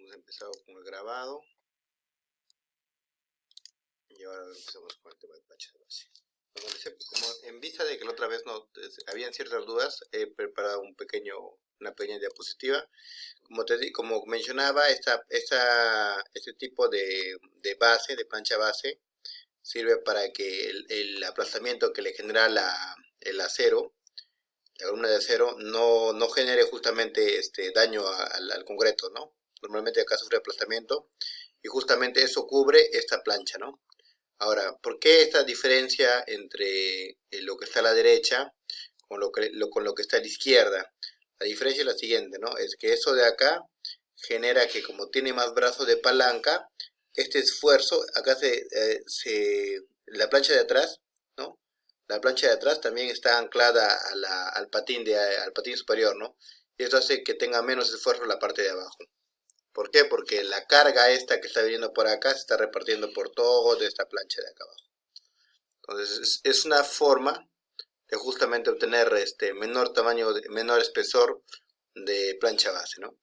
hemos empezado con el grabado y ahora empezamos con el tema de plancha de base. Como en vista de que la otra vez no habían ciertas dudas, he preparado una pequeña diapositiva. Como mencionaba, este tipo de base, de plancha base, sirve para que el aplastamiento que le genera el acero, la columna de acero, no genere justamente daño al concreto, ¿no? Normalmente acá sufre aplastamiento y justamente eso cubre esta plancha, ¿no? Ahora, ¿por qué esta diferencia entre lo que está a la derecha con lo que está a la izquierda? La diferencia es la siguiente, ¿no? Es que eso de acá genera que, como tiene más brazos de palanca, este esfuerzo, acá la plancha de atrás, ¿no? La plancha de atrás también está anclada al patín superior, ¿no? Y esto hace que tenga menos esfuerzo en la parte de abajo. ¿Por qué? Porque la carga esta que está viniendo por acá se está repartiendo por toda esta plancha de acá abajo. Entonces es una forma de justamente obtener menor tamaño, menor espesor de plancha base, ¿no?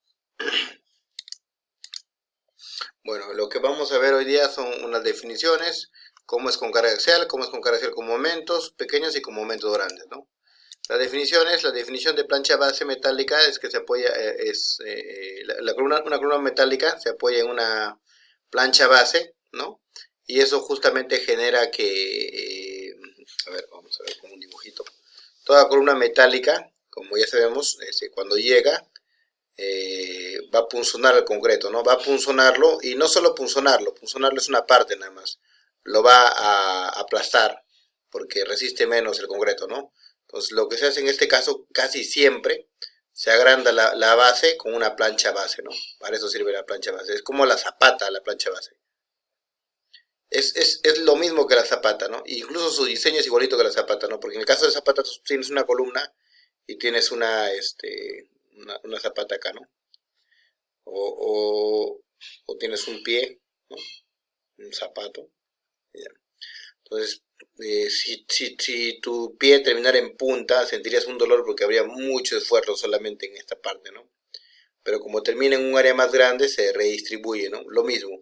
Bueno, lo que vamos a ver hoy día son unas definiciones, cómo es con carga axial, cómo es con carga axial con momentos pequeños y con momentos grandes, ¿no? La definición de plancha base metálica es que se apoya, una columna metálica se apoya en una plancha base, ¿no? Y eso justamente genera que, a ver, vamos a ver con un dibujito. Toda columna metálica, como ya sabemos, cuando llega, va a punzonar el concreto, ¿no? Va a punzonarlo, y no solo punzonarlo es una parte nada más. Lo va a aplastar, porque resiste menos el concreto, ¿no? Entonces, lo que se hace en este caso, casi siempre, se agranda la base con una plancha base, ¿no? Para eso sirve la plancha base. Es como la zapata, la plancha base. Es lo mismo que la zapata, ¿no? Incluso su diseño es igualito que la zapata, ¿no? Porque en el caso de zapata tú tienes una columna y tienes una zapata acá, ¿no? O tienes un pie, ¿no? Un zapato. Ya. Entonces, si tu pie terminara en punta, sentirías un dolor porque habría mucho esfuerzo solamente en esta parte, ¿no? Pero como termina en un área más grande, se redistribuye, ¿no? Lo mismo,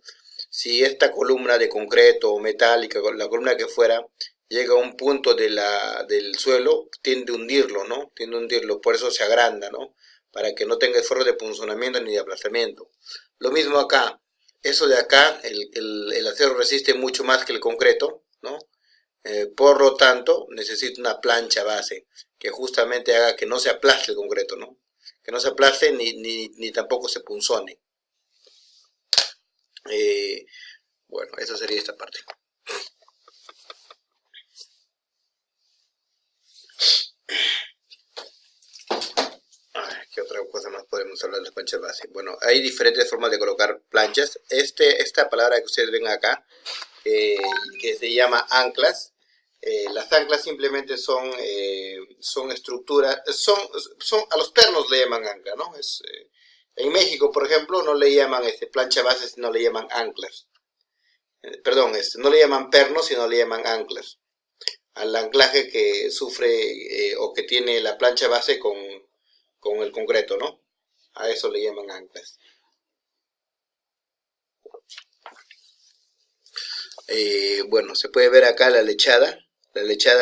si esta columna de concreto o metálica, la columna que fuera, llega a un punto del suelo, tiende a hundirlo, ¿no? Tiende a hundirlo, por eso se agranda, ¿no? Para que no tenga esfuerzo de punzonamiento ni de aplastamiento. Lo mismo acá, eso de acá, el acero resiste mucho más que el concreto, ¿no? Por lo tanto, necesita una plancha base que justamente haga que no se aplaste el concreto, ¿no? Que no se aplaste ni tampoco se punzone. Bueno, esa sería esta parte. ¿Qué otra cosa más podemos hablar de las planchas base? Bueno, hay diferentes formas de colocar planchas. Esta palabra que ustedes ven acá, que se llama anclas. Las anclas simplemente son estructuras, a los pernos le llaman ancla, ¿no? En México, por ejemplo, no le llaman plancha base, sino le llaman anclas. Perdón, no le llaman pernos, sino le llaman anclas. Al anclaje que sufre o que tiene la plancha base con el concreto, ¿no? A eso le llaman anclas. Bueno, se puede ver acá la lechada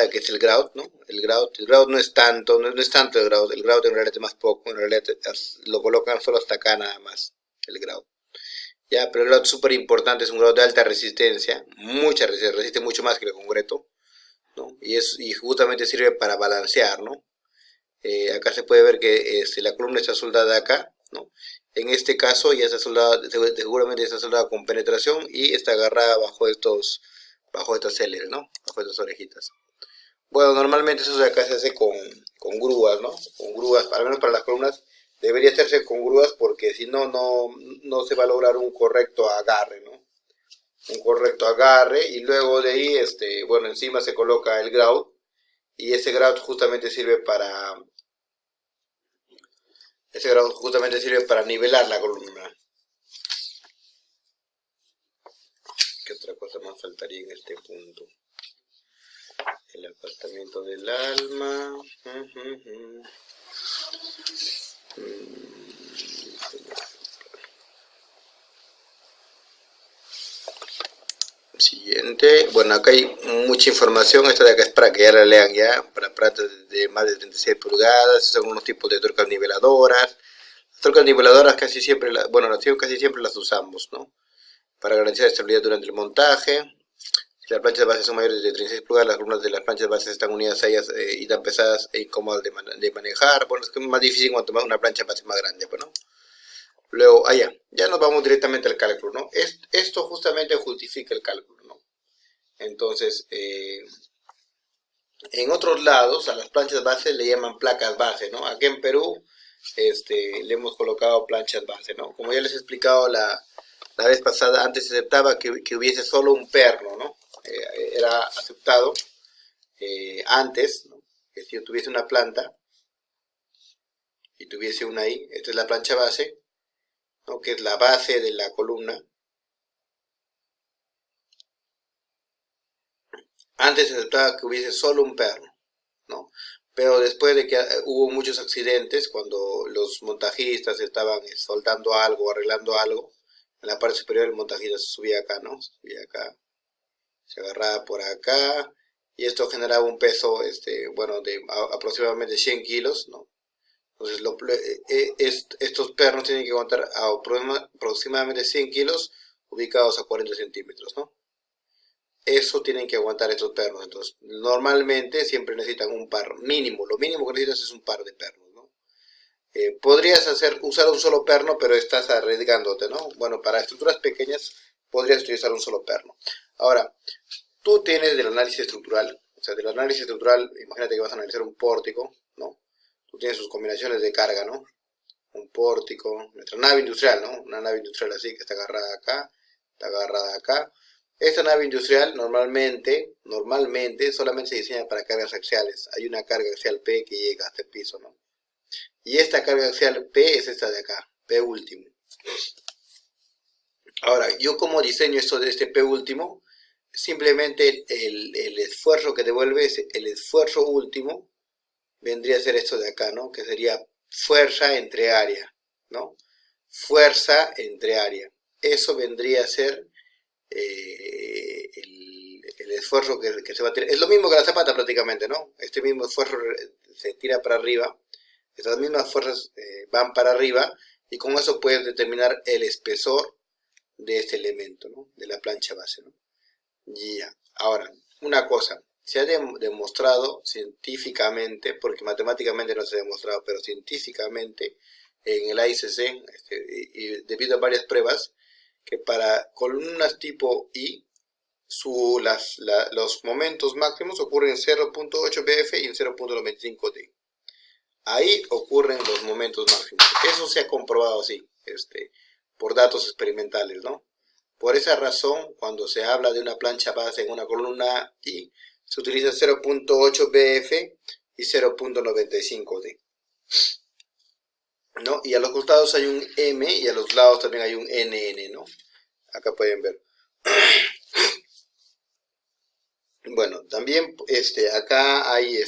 que es el grout, ¿no? El grout no es tanto, no es tanto el grout en realidad es más poco, en realidad lo colocan solo hasta acá nada más, el grout. Ya, pero el grout es súper importante, es un grout de alta resistencia, resiste mucho más que el concreto, ¿no? Y justamente sirve para balancear, ¿no? Acá se puede ver que la columna está soldada acá, ¿no? En este caso ya está soldada, seguramente está soldada con penetración y está agarrada bajo estas hélices, ¿no? Bajo estas orejitas. Bueno, normalmente eso de acá se hace con grúas, ¿no? Con grúas, al menos para las columnas debería hacerse con grúas porque si no, no se va a lograr un correcto agarre, ¿no? Un correcto agarre, y luego de ahí, bueno, encima se coloca el grout, y ese grout justamente sirve para nivelar la columna. ¿Qué otra cosa más faltaría en este punto? El apartamiento del alma. Siguiente. Bueno, acá hay mucha información. Esta de acá es para que ya la lean ya. Para plantas de más de 36 pulgadas. Son algunos tipos de tuercas niveladoras. Las tuercas niveladoras casi siempre, casi siempre las usamos, ¿no? Para garantizar estabilidad durante el montaje. Si las planchas de base son mayores de 36 pulgadas, las columnas de las planchas de base están unidas a ellas y tan pesadas e incómodas de manejar. Bueno, es que es más difícil cuanto más una plancha base más grande, pues, ¿no? Luego, ya nos vamos directamente al cálculo, ¿no? Esto justamente justifica el cálculo, ¿no? Entonces, en otros lados, a las planchas base le llaman placas base, ¿no? Aquí en Perú, le hemos colocado planchas base, ¿no? Como ya les he explicado la vez pasada, antes se aceptaba que hubiese solo un perno, ¿no? Era aceptado antes, ¿no? Que si yo tuviese una planta y tuviese una ahí, esta es la plancha base, ¿no? Que es la base de la columna. Antes se aceptaba que hubiese solo un perno, ¿no? Pero después de que hubo muchos accidentes, cuando los montajistas estaban soldando algo, arreglando algo, en la parte superior el montajista se subía acá, ¿no? Se subía acá, se agarraba por acá, y esto generaba un peso, bueno, de aproximadamente 100 kilos, ¿no? Entonces, estos pernos tienen que aguantar aproximadamente 100 kilos ubicados a 40 centímetros, ¿no? Eso tienen que aguantar estos pernos. Entonces, normalmente siempre necesitan un par mínimo. Lo mínimo que necesitas es un par de pernos, ¿no? Podrías usar un solo perno, pero estás arriesgándote, ¿no? Bueno, para estructuras pequeñas podrías utilizar un solo perno. Ahora, tú tienes del análisis estructural, o sea, del análisis estructural, imagínate que vas a analizar un pórtico, ¿no? Tú tienes sus combinaciones de carga, ¿no? Un pórtico, nuestra nave industrial, ¿no? Una nave industrial así que está agarrada acá, está agarrada acá. Esta nave industrial normalmente solamente se diseña para cargas axiales. Hay una carga axial P que llega hasta el piso, ¿no? Y esta carga axial P es esta de acá, P último. Ahora, yo como diseño esto de este P último, simplemente el esfuerzo que devuelve es el esfuerzo último, vendría a ser esto de acá, ¿no? Que sería fuerza entre área, ¿no? Fuerza entre área. Eso vendría a ser el esfuerzo que se va a tirar. Es lo mismo que la zapata prácticamente, ¿no? Este mismo esfuerzo se tira para arriba, estas mismas fuerzas van para arriba y con eso puedes determinar el espesor de este elemento, ¿no? De la plancha base, ¿no? Ya. Ahora, una cosa, se ha demostrado científicamente, porque matemáticamente no se ha demostrado, pero científicamente en el AICC, y debido a varias pruebas, que para columnas tipo I, los momentos máximos ocurren en 0.8 bf y en 0.95 d. Ahí ocurren los momentos máximos. Eso se ha comprobado así, por datos experimentales, ¿no? Por esa razón, cuando se habla de una plancha base en una columna I, se utiliza 0.8 bf y 0.95 d, ¿no? Y a los costados hay un M y a los lados también hay un NN, ¿no? Acá pueden ver. Bueno, también acá hay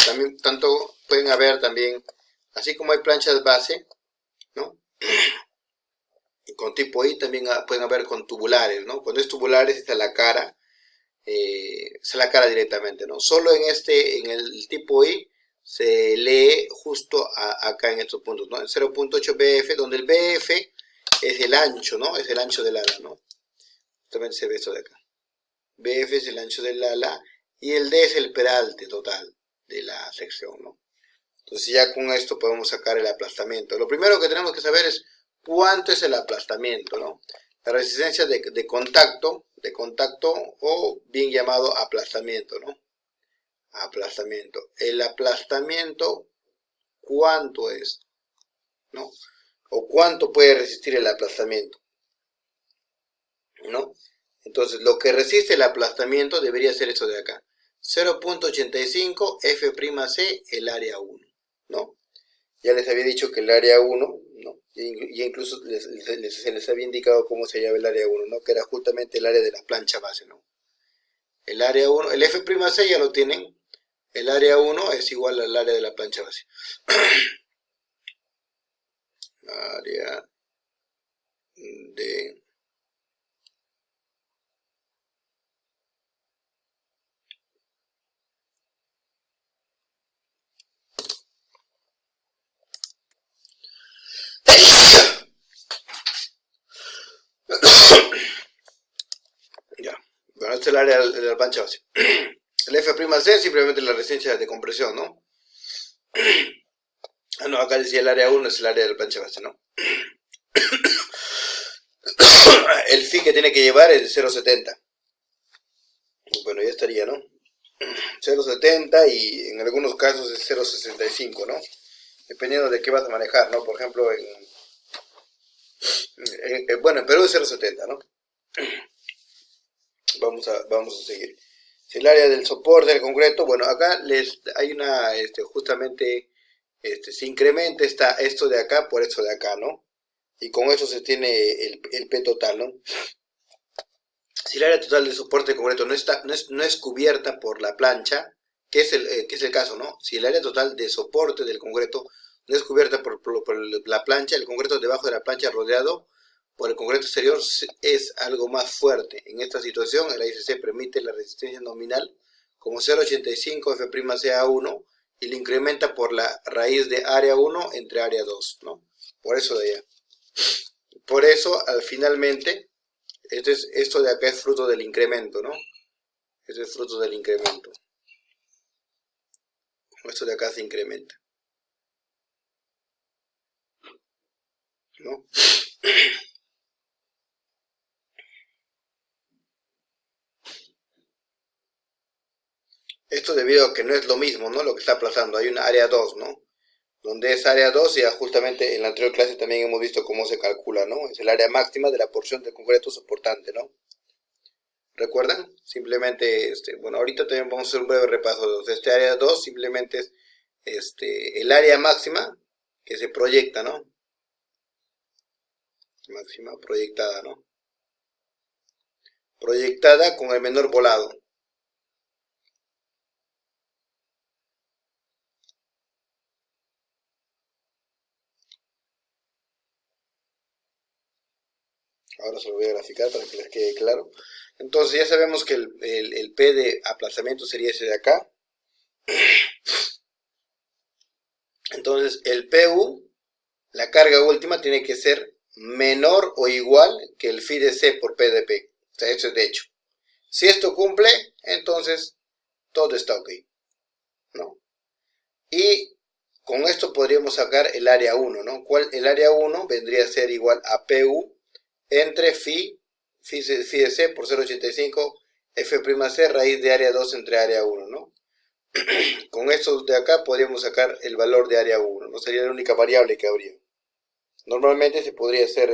también tanto pueden haber también, así como hay planchas base, ¿no? Y con tipo I también pueden haber con tubulares, ¿no? Cuando es tubulares está la cara, directamente, ¿no? Solo en el tipo I se lee justo acá en estos puntos, ¿no? En 0.8 bf, donde el bf es el ancho, ¿no? Es el ancho del ala, ¿no? También se ve esto de acá. BF es el ancho del ala y el D es el peralte total de la sección, ¿no? Entonces ya con esto podemos sacar el aplastamiento. Lo primero que tenemos que saber es cuánto es el aplastamiento, ¿no? La resistencia de contacto o bien llamado aplastamiento, ¿no? Aplastamiento. El aplastamiento, ¿cuánto es? ¿No? O cuánto puede resistir el aplastamiento, ¿no? Entonces, lo que resiste el aplastamiento debería ser esto de acá. 0.85 F'C el área 1, ¿no? Ya les había dicho que el área 1, ¿no? Y incluso se les había indicado cómo se llama el área 1, ¿no? Que era justamente el área de la plancha base, ¿no? El área 1, el F'C ya lo tienen. El área 1 es igual al área de la plancha base. Área de el área de la plancha base. El F'C simplemente la resistencia de compresión, ¿no? Ah, no, acá decía el área 1 es el área de la plancha base, ¿no? El phi que tiene que llevar es de 0,70. Bueno, ya estaría, ¿no? 0,70 y en algunos casos es 0,65, ¿no? Dependiendo de qué vas a manejar, ¿no? Por ejemplo, bueno, en Perú es 0,70, ¿no? Vamos a seguir. Si el área del soporte del concreto, bueno, acá hay una, justamente, se incrementa esto de acá por esto de acá, ¿no? Y con eso se tiene el P total, ¿no? Si el área total de soporte del concreto no es cubierta por la plancha, que es el caso, ¿no? Si el área total de soporte del concreto no es cubierta por la plancha, el concreto debajo de la plancha rodeado por el concreto exterior es algo más fuerte. En esta situación, el AICC permite la resistencia nominal como 0,85 F'Ca1 y lo incrementa por la raíz de área 1 entre área 2, ¿no? Por eso de allá. Por eso, finalmente, esto de acá es fruto del incremento, ¿no? Esto es fruto del incremento. Esto de acá se incrementa, ¿no? Esto debido a que no es lo mismo, ¿no? Lo que está aplazando. Hay una área 2, ¿no? Donde es área 2, ya justamente en la anterior clase también hemos visto cómo se calcula, ¿no? Es el área máxima de la porción del concreto soportante, ¿no? ¿Recuerdan? Simplemente, bueno, ahorita también vamos a hacer un breve repaso. Este área 2 simplemente es el área máxima que se proyecta, ¿no? Máxima proyectada, ¿no? Proyectada con el menor volado. Ahora se lo voy a graficar para que les quede claro. Entonces ya sabemos que el P de aplazamiento sería ese de acá. Entonces el PU, la carga última, tiene que ser menor o igual que el phi de C por P de P. O sea, eso es de hecho. Si esto cumple, entonces todo está ok, ¿no? Y con esto podríamos sacar el área 1, ¿no? El área 1 vendría a ser igual a PU entre phi de C por 0,85 F'C raíz de área 2 entre área 1, ¿no? Con esto de acá podríamos sacar el valor de área 1, no sería la única variable que habría. Normalmente se podría hacer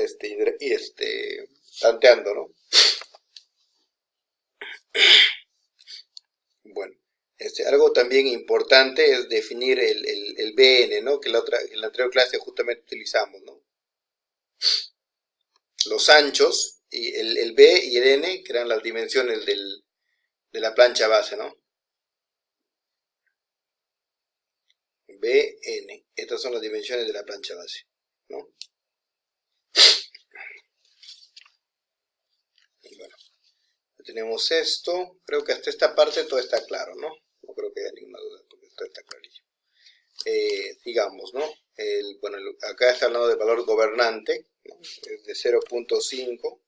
tanteando, ¿no? Bueno, algo también importante es definir el BN, ¿no? Que en la anterior clase justamente utilizamos, ¿no? Los anchos, y el B y el N, que eran las dimensiones de la plancha base, ¿no? B, N, estas son las dimensiones de la plancha base, ¿no? Y bueno, tenemos esto, creo que hasta esta parte todo está claro, ¿no? No creo que haya ninguna duda, porque todo está clarísimo. Digamos, ¿no? Bueno, acá está hablando del valor gobernante, ¿no? Es de 0,5.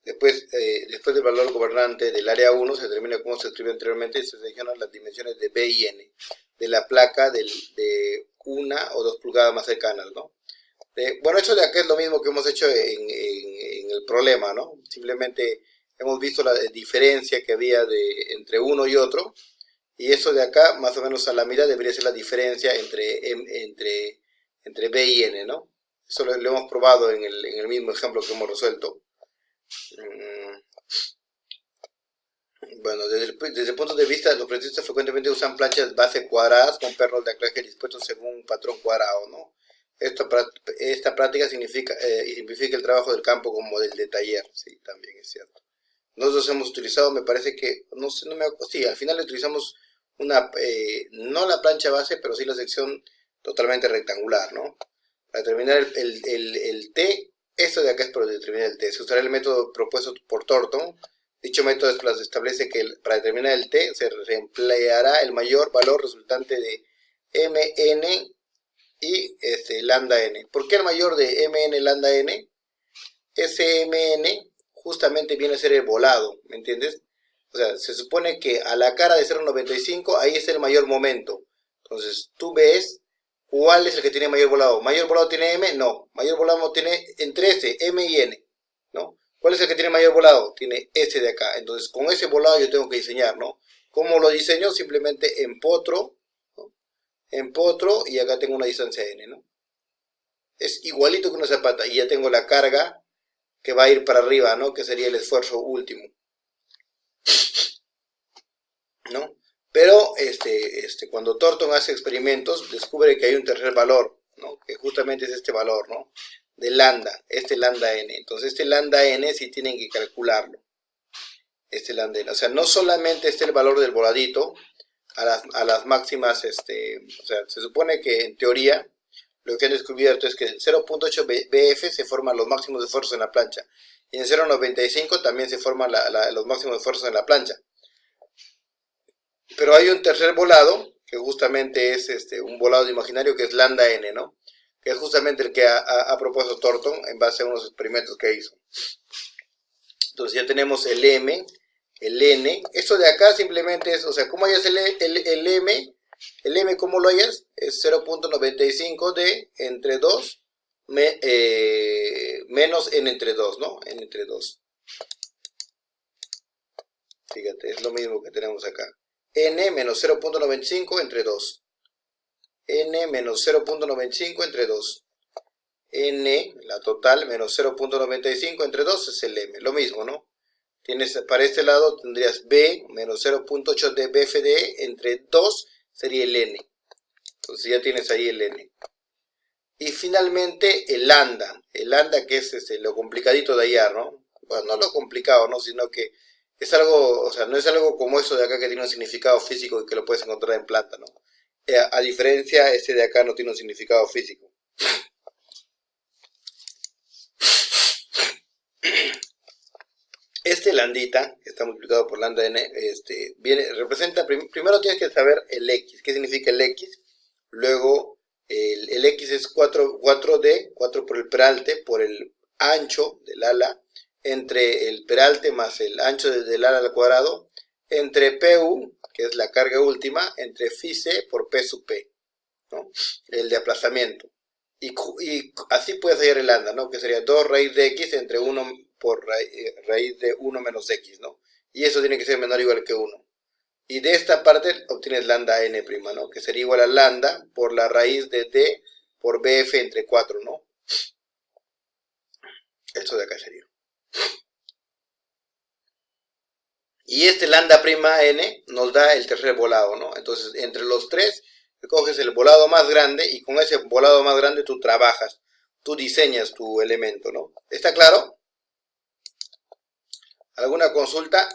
Después del valor gobernante del área 1 se determina cómo se escribió anteriormente y se seleccionan las dimensiones de B y N de la placa de 1 o 2 pulgadas más cercanas, ¿no? Bueno, esto de acá es lo mismo que hemos hecho en el problema, ¿no? Simplemente hemos visto la diferencia que había entre uno y otro, y eso de acá, más o menos a la mitad, debería ser la diferencia entre B y N, ¿no? Eso lo hemos probado en el mismo ejemplo que hemos resuelto. Bueno, desde el punto de vista, los proyectistas frecuentemente usan planchas base cuadradas con pernos de anclaje dispuestos según un patrón cuadrado, ¿no? Esta práctica simplifica el trabajo del campo como del de taller, sí, también es cierto. Nosotros hemos utilizado, me parece que, no sé, sí, al final utilizamos no la plancha base, pero sí la sección totalmente rectangular, ¿no? Para determinar el T, esto de acá es para determinar el T. Se usará el método propuesto por Thornton. Dicho método establece que para determinar el T se empleará el mayor valor resultante de Mn y lambda n. ¿Por qué el mayor de Mn lambda n? Ese Mn justamente viene a ser el volado, ¿me entiendes? O sea, se supone que a la cara de 0,95 ahí está el mayor momento. Entonces, tú ves cuál es el que tiene mayor volado. ¿Mayor volado tiene M? No. Mayor volado tiene entre S, M y N, ¿no? ¿Cuál es el que tiene mayor volado? Tiene este de acá. Entonces, con ese volado yo tengo que diseñar, ¿no? ¿Cómo lo diseño? Simplemente empotro, ¿no? Empotro y acá tengo una distancia N, ¿no? Es igualito que una zapata y ya tengo la carga que va a ir para arriba, ¿no? Que sería el esfuerzo último, ¿no? Pero cuando Thornton hace experimentos, descubre que hay un tercer valor, ¿no? Que justamente es este valor, ¿no? De lambda, lambda n. Entonces este lambda n sí tienen que calcularlo. Este lambda n. O sea, no solamente el valor del voladito a las máximas, o sea, se supone que en teoría lo que han descubierto es que en 0.8 BF se forman los máximos esfuerzos en la plancha. Y en 0.95 también se forman los máximos esfuerzos en la plancha. Pero hay un tercer volado, que justamente es un volado imaginario, que es lambda n, ¿no? Que es justamente el que ha propuesto Thornton en base a unos experimentos que hizo. Entonces ya tenemos el m, el n. Esto de acá simplemente es, o sea, ¿cómo hayas el m? El m, ¿cómo lo hayas? Es 0.95 de entre 2 menos n entre 2, ¿no? N entre 2. Fíjate, es lo mismo que tenemos acá. N menos 0.95 entre 2. N menos 0.95 entre 2. N, la total, menos 0.95 entre 2 es el M. Lo mismo, ¿no? Tienes, para este lado tendrías B menos 0.8 de BFD entre 2 sería el N. Entonces ya tienes ahí el N. Y finalmente el lambda. El lambda que es lo complicadito de hallar, ¿no? Bueno, no lo complicado, ¿no? Sino que es algo, o sea, no es algo como eso de acá que tiene un significado físico y que lo puedes encontrar en planta, ¿no? A diferencia, este de acá no tiene un significado físico. Este lambdita, que está multiplicado por lambda n, representa, primero tienes que saber el x. ¿Qué significa el x? Luego, el x es 4D, 4 por el peralte, por el ancho del ala, entre el peralte más el ancho del ala al cuadrado, entre PU, que es la carga última, entre phi c por P sub P, ¿no? El de aplazamiento. Y así puedes hallar el lambda, ¿no? Que sería 2 raíz de x entre 1 por raíz de 1 menos x, ¿no? Y eso tiene que ser menor o igual que 1. Y de esta parte obtienes lambda n', ¿no? Que sería igual a lambda por la raíz de d por bf entre 4, ¿no? Esto de acá sería. Y este lambda prima n nos da el tercer volado, ¿no? Entonces, entre los tres, coges el volado más grande y con ese volado más grande tú trabajas, tú diseñas tu elemento, ¿no? ¿Está claro? ¿Alguna consulta?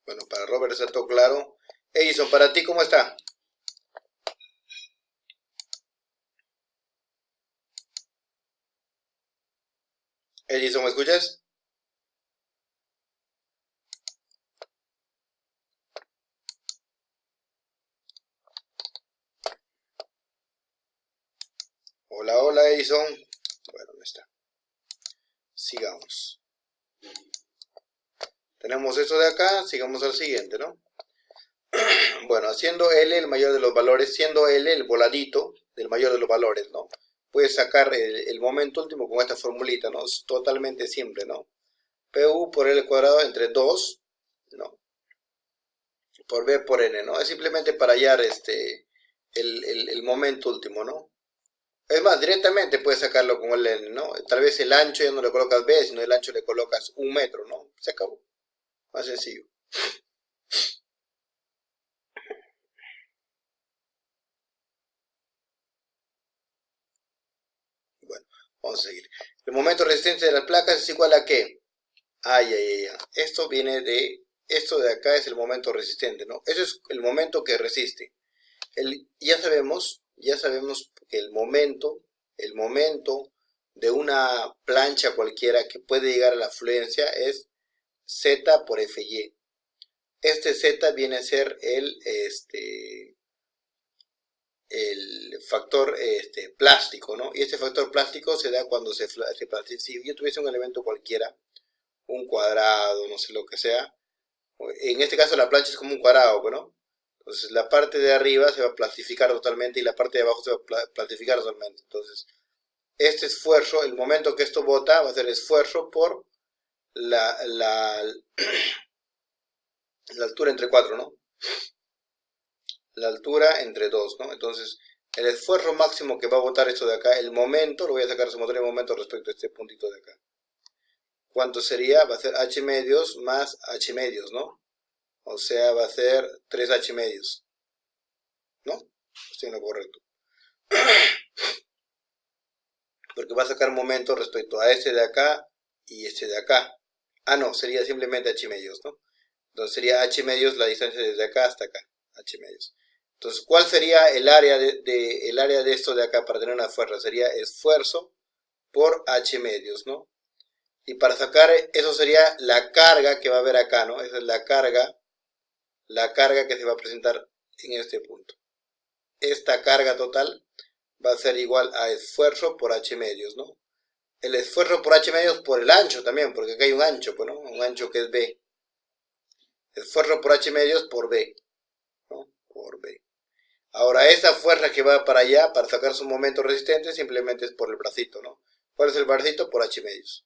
Bueno, para Robert está todo claro. Edison, ¿para ti cómo está? Edison, ¿me escuchas? Hola, hola Edison. Bueno, no está. Sigamos. Tenemos esto de acá, sigamos al siguiente, ¿no? Bueno, siendo L el mayor de los valores, siendo L el voladito del mayor de los valores, ¿no? Puedes sacar el momento último con esta formulita, ¿no? Es totalmente simple, ¿no? PU por L cuadrado entre 2, ¿no? Por B por N, ¿no? Es simplemente para hallar el momento último, ¿no? Es más, directamente puedes sacarlo con el N, ¿no? Tal vez el ancho ya no le colocas B, sino el ancho le colocas 1 metro, ¿no? Se acabó. Más sencillo. Bueno, vamos a seguir. El momento de resistencia de las placas es igual a ¿qué? Esto viene de... Esto de acá es el momento resistente, ¿no? Ese es el momento que resiste. Ya sabemos que el momento de una plancha cualquiera que puede llegar a la fluencia es Z por FY. Este Z viene a ser el factor plástico, ¿no? Y este factor plástico se da cuando se plastifica. Si yo tuviese un elemento cualquiera, un cuadrado, no sé lo que sea, en este caso la plancha es como un cuadrado, ¿no? Entonces la parte de arriba se va a plastificar totalmente y la parte de abajo se va a plastificar totalmente. Entonces este esfuerzo, el momento que esto bota, va a ser esfuerzo por la altura entre 4, ¿no? La altura entre 2, ¿no? Entonces, el esfuerzo máximo que va a botar esto de acá, el momento, lo voy a sacar sumatorio de momento respecto a este puntito de acá. ¿Cuánto sería? Va a ser h medios más h medios, ¿no? O sea, va a ser 3h medios, ¿no? Estoy en lo correcto. Porque va a sacar momento respecto a este de acá y este de acá. Ah, no, sería simplemente h medios, ¿no? Entonces sería h medios la distancia desde acá hasta acá, h medios. Entonces, ¿cuál sería el área de esto de acá para tener una fuerza? Sería esfuerzo por h medios, ¿no? Y para sacar eso sería la carga que va a haber acá, ¿no? Esa es la carga que se va a presentar en este punto. Esta carga total va a ser igual a esfuerzo por h medios, ¿no? El esfuerzo por h medios por el ancho también, porque acá hay un ancho, pues, ¿no? Un ancho que es b. Esfuerzo por h medios por b, ¿no? Por b. Ahora, esa fuerza que va para allá, para sacar su momento resistente, simplemente es por el bracito, ¿no? ¿Cuál es el bracito? Por h medios.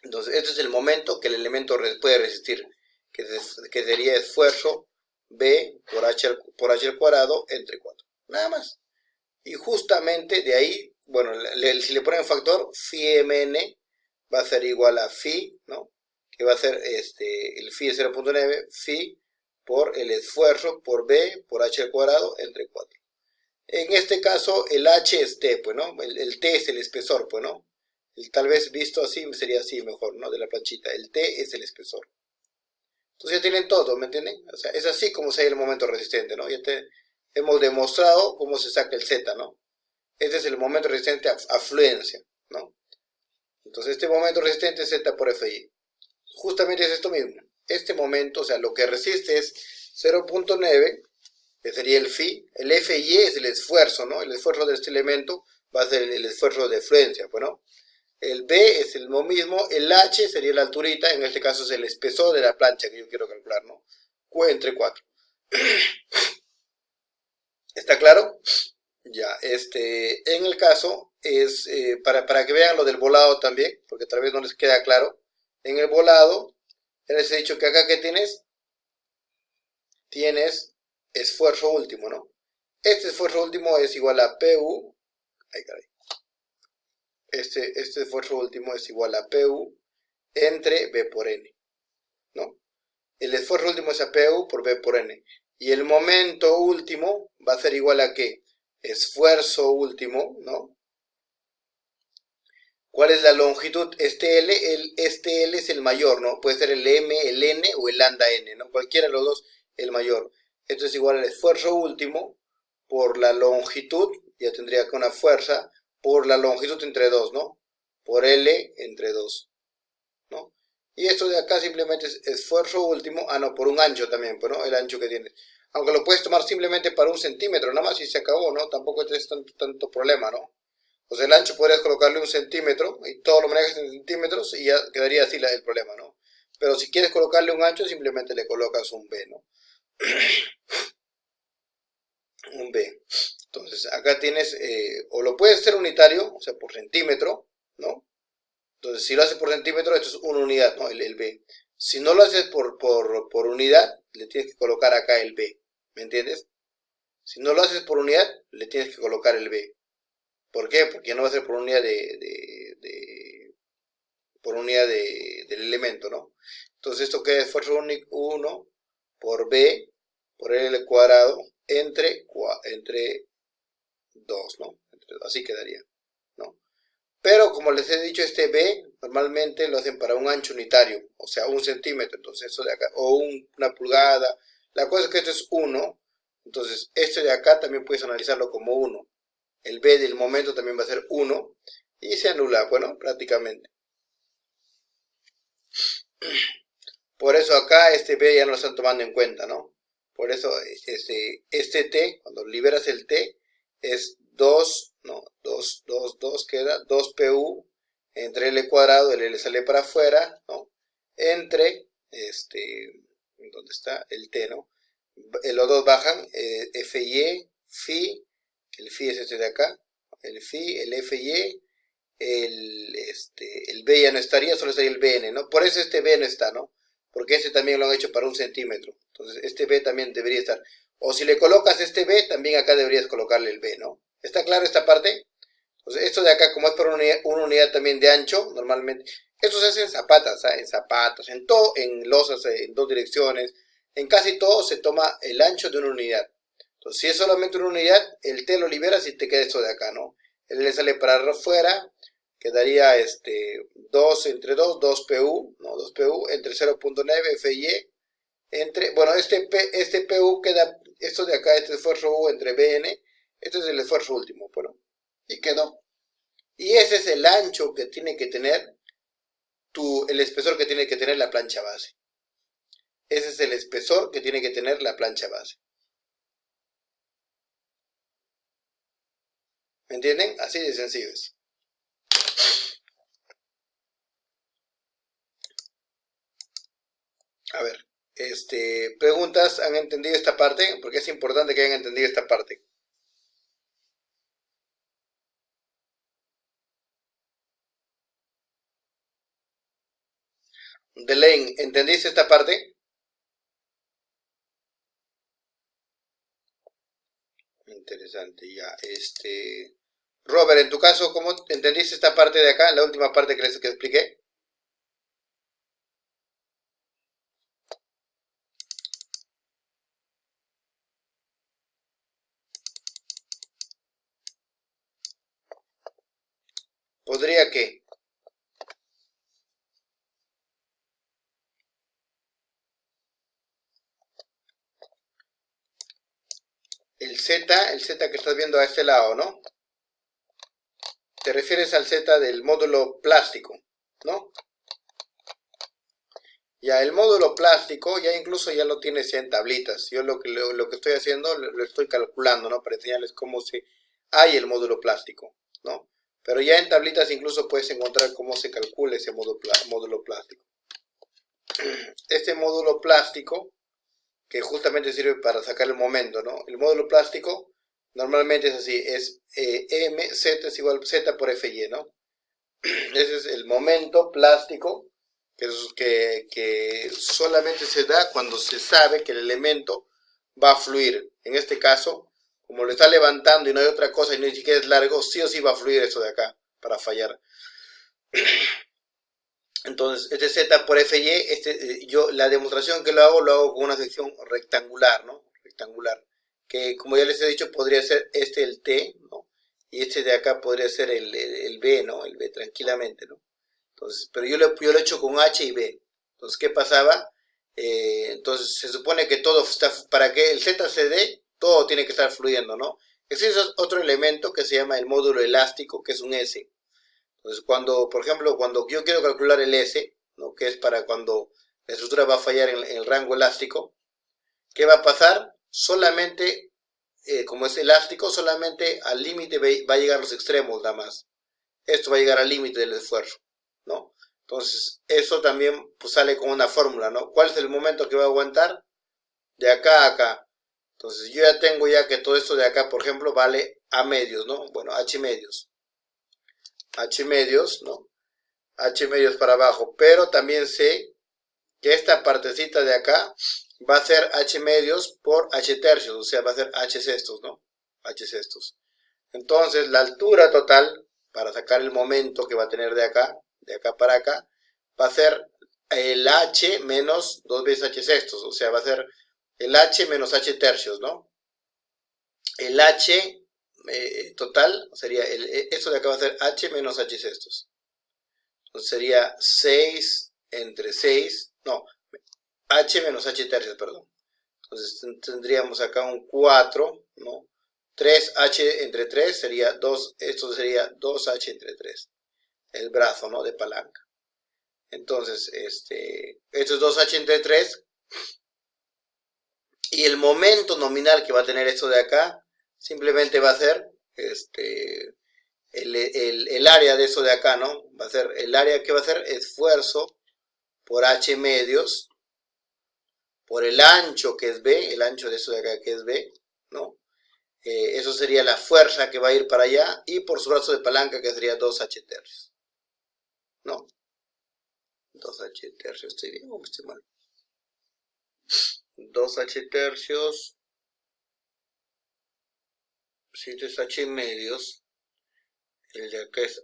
Entonces, este es el momento que el elemento puede resistir, que sería esfuerzo B por h al cuadrado entre 4. Nada más. Y justamente de ahí, bueno, si le ponen factor, phi mn va a ser igual a phi, ¿no? Que va a ser el phi es 0.9, phi por el esfuerzo por B por h al cuadrado entre 4. En este caso, el h es t, pues, ¿no? El t es el espesor, pues, ¿no? Tal vez visto así sería así mejor, ¿no? De la planchita. El T es el espesor. Entonces ya tienen todo, ¿me entienden? O sea, es así como se halla el momento resistente, ¿no? Hemos demostrado cómo se saca el Z, ¿no? Este es el momento resistente a afluencia, ¿no? Entonces este momento resistente es Z por FI. Justamente es esto mismo. Este momento, o sea, lo que resiste es 0.9, que sería el phi. El FI es el esfuerzo, ¿no? El esfuerzo de este elemento va a ser el esfuerzo de fluencia, pues, ¿no? El B es lo mismo, el H sería la alturita, en este caso es el espesor de la plancha que yo quiero calcular, ¿no? Entre 4. ¿Está claro? Ya, en el caso es, para que vean lo del volado también, porque tal vez no les queda claro, en el volado, ya les he dicho que acá que tienes esfuerzo último, ¿no? Este esfuerzo último es igual a PU, ay caray. Este esfuerzo último es igual a PU entre B por N, ¿no? El esfuerzo último es a PU por B por N. Y el momento último va a ser igual a ¿qué? Esfuerzo último, ¿no? ¿Cuál es la longitud? Este L es el mayor, ¿no? Puede ser el M, el N o el lambda N, ¿no? Cualquiera de los dos, el mayor. Esto es igual al esfuerzo último por la longitud, ya tendría que una fuerza, por la longitud entre 2, ¿no? Por L entre 2, ¿no? Y esto de acá simplemente es esfuerzo último, no, por un ancho también, pues, ¿no? El ancho que tienes. Aunque lo puedes tomar simplemente para 1 centímetro, nada más y se acabó, ¿no? Tampoco es tanto problema, ¿no? O sea, el ancho podrías colocarle 1 centímetro y todo lo manejas en centímetros y ya quedaría así el problema, ¿no? Pero si quieres colocarle un ancho, simplemente le colocas un B, ¿no? Un B. Entonces, acá tienes, o lo puedes hacer unitario, o sea, por centímetro, ¿no? Entonces, si lo haces por centímetro, esto es una unidad, ¿no? El B. Si no lo haces por unidad, le tienes que colocar acá el B, ¿me entiendes? Si no lo haces por unidad, le tienes que colocar el B. ¿Por qué? Porque no va a ser por unidad del elemento, ¿no? Entonces esto queda esfuerzo único 1 por B por L al cuadrado entre 2, ¿no? Así quedaría, ¿no? Pero como les he dicho, este B normalmente lo hacen para un ancho unitario, o sea, 1 centímetro, entonces esto de acá, o una pulgada. La cosa es que esto es 1, entonces este de acá también puedes analizarlo como 1. El B del momento también va a ser 1 y se anula, bueno, prácticamente. Por eso acá este B ya no lo están tomando en cuenta, ¿no? Por eso este T, cuando liberas el T, es 2, ¿no? 2 queda 2PU entre L cuadrado, el L sale para afuera, ¿no? Entre, ¿dónde está? El T, ¿no? Los dos bajan, FY, Phi, el Phi es este de acá, el Phi, el FY, el B ya no estaría, solo estaría el BN, ¿no? Por eso este B no está, ¿no? Porque este también lo han hecho para 1 centímetro. Entonces este B también debería estar. O si le colocas este B, también acá deberías colocarle el B, ¿no? ¿Está claro esta parte? Entonces esto de acá, como es por una unidad también de ancho, normalmente, esto se hace en zapatas, ¿sabes? En zapatos, en todo, en losas, en dos direcciones, en casi todo se toma el ancho de una unidad. Entonces si es solamente una unidad, el T lo liberas y te queda esto de acá, ¿no? El L sale para afuera, quedaría 2 entre 2, 2PU, ¿no? 2PU entre 0.9 FY, entre, bueno, este PU queda, esto de acá, este esfuerzo U entre BN, este es el esfuerzo último, bueno, y quedó. Y ese es el ancho que tiene que tener el espesor que tiene que tener la plancha base. Ese es el espesor que tiene que tener la plancha base. ¿Me entienden? Así de sencillo es. A ver, preguntas, ¿han entendido esta parte? Porque es importante que hayan entendido esta parte. Delaine, ¿entendiste esta parte? Interesante, ya. Robert, en tu caso, ¿cómo entendiste esta parte de acá? La última parte que expliqué. ¿Podría qué? El Z que estás viendo a este lado, ¿no? Te refieres al Z del módulo plástico, ¿no? Ya, el módulo plástico ya incluso ya lo tienes ya en tablitas. Yo lo que estoy haciendo lo estoy calculando, ¿no? Para enseñarles cómo hay el módulo plástico, ¿no? Pero ya en tablitas incluso puedes encontrar cómo se calcula ese módulo plástico. Este módulo plástico, que justamente sirve para sacar el momento, ¿no? El módulo plástico normalmente es así, es Z es igual a Z por FY, ¿no? Ese es el momento plástico que solamente se da cuando se sabe que el elemento va a fluir. En este caso, como lo está levantando y no hay otra cosa y ni siquiera es largo, sí o sí va a fluir eso de acá para fallar. Entonces, este Z por FY, yo la demostración que lo hago con una sección rectangular, ¿no? Rectangular. Que como ya les he dicho, podría ser el T, ¿no? Y este de acá podría ser el B, ¿no? El B tranquilamente, ¿no? Entonces, pero yo lo he hecho con H y B. Entonces, ¿qué pasaba? Entonces, se supone que todo está, para que el Z se dé, todo tiene que estar fluyendo, ¿no? Existe otro elemento que se llama el módulo elástico, que es un S. Entonces, por ejemplo, cuando yo quiero calcular el S, ¿no? Que es para cuando la estructura va a fallar en el rango elástico, ¿qué va a pasar? Solamente, como es elástico, solamente al límite va a llegar los extremos, nada más. Esto va a llegar al límite del esfuerzo, ¿no? Entonces, eso también pues, sale con una fórmula, ¿no? ¿Cuál es el momento que va a aguantar? De acá a acá. Entonces, yo ya tengo ya que todo esto de acá, por ejemplo, vale A medios, ¿no? Bueno, H medios. H medios, ¿no? H medios para abajo, pero también sé que esta partecita de acá va a ser H medios por H tercios, o sea, va a ser H sextos, ¿no? H sextos. Entonces, la altura total, para sacar el momento que va a tener de acá para acá, va a ser el H menos 2 veces H sextos, o sea, va a ser el H menos H tercios, ¿no? El H total sería, esto de acá va a ser H menos H sextos. Entonces sería 6 entre 6, no, H menos H tercios, perdón. Entonces tendríamos acá un 4, ¿no? 3H entre 3 sería 2, esto sería 2H entre 3. El brazo, ¿no? De palanca. Entonces, esto es 2h entre 3. Y el momento nominal que va a tener esto de acá, simplemente va a ser el área de eso de acá, ¿no? Va a ser el área que va a ser esfuerzo por h medios, por el ancho que es B, el ancho de eso de acá que es B, ¿no? Eso sería la fuerza que va a ir para allá, y por su brazo de palanca que sería 2h tercios, ¿no? 2h tercios, ¿estoy bien o estoy mal? 2h tercios, si este es h medios, el de acá es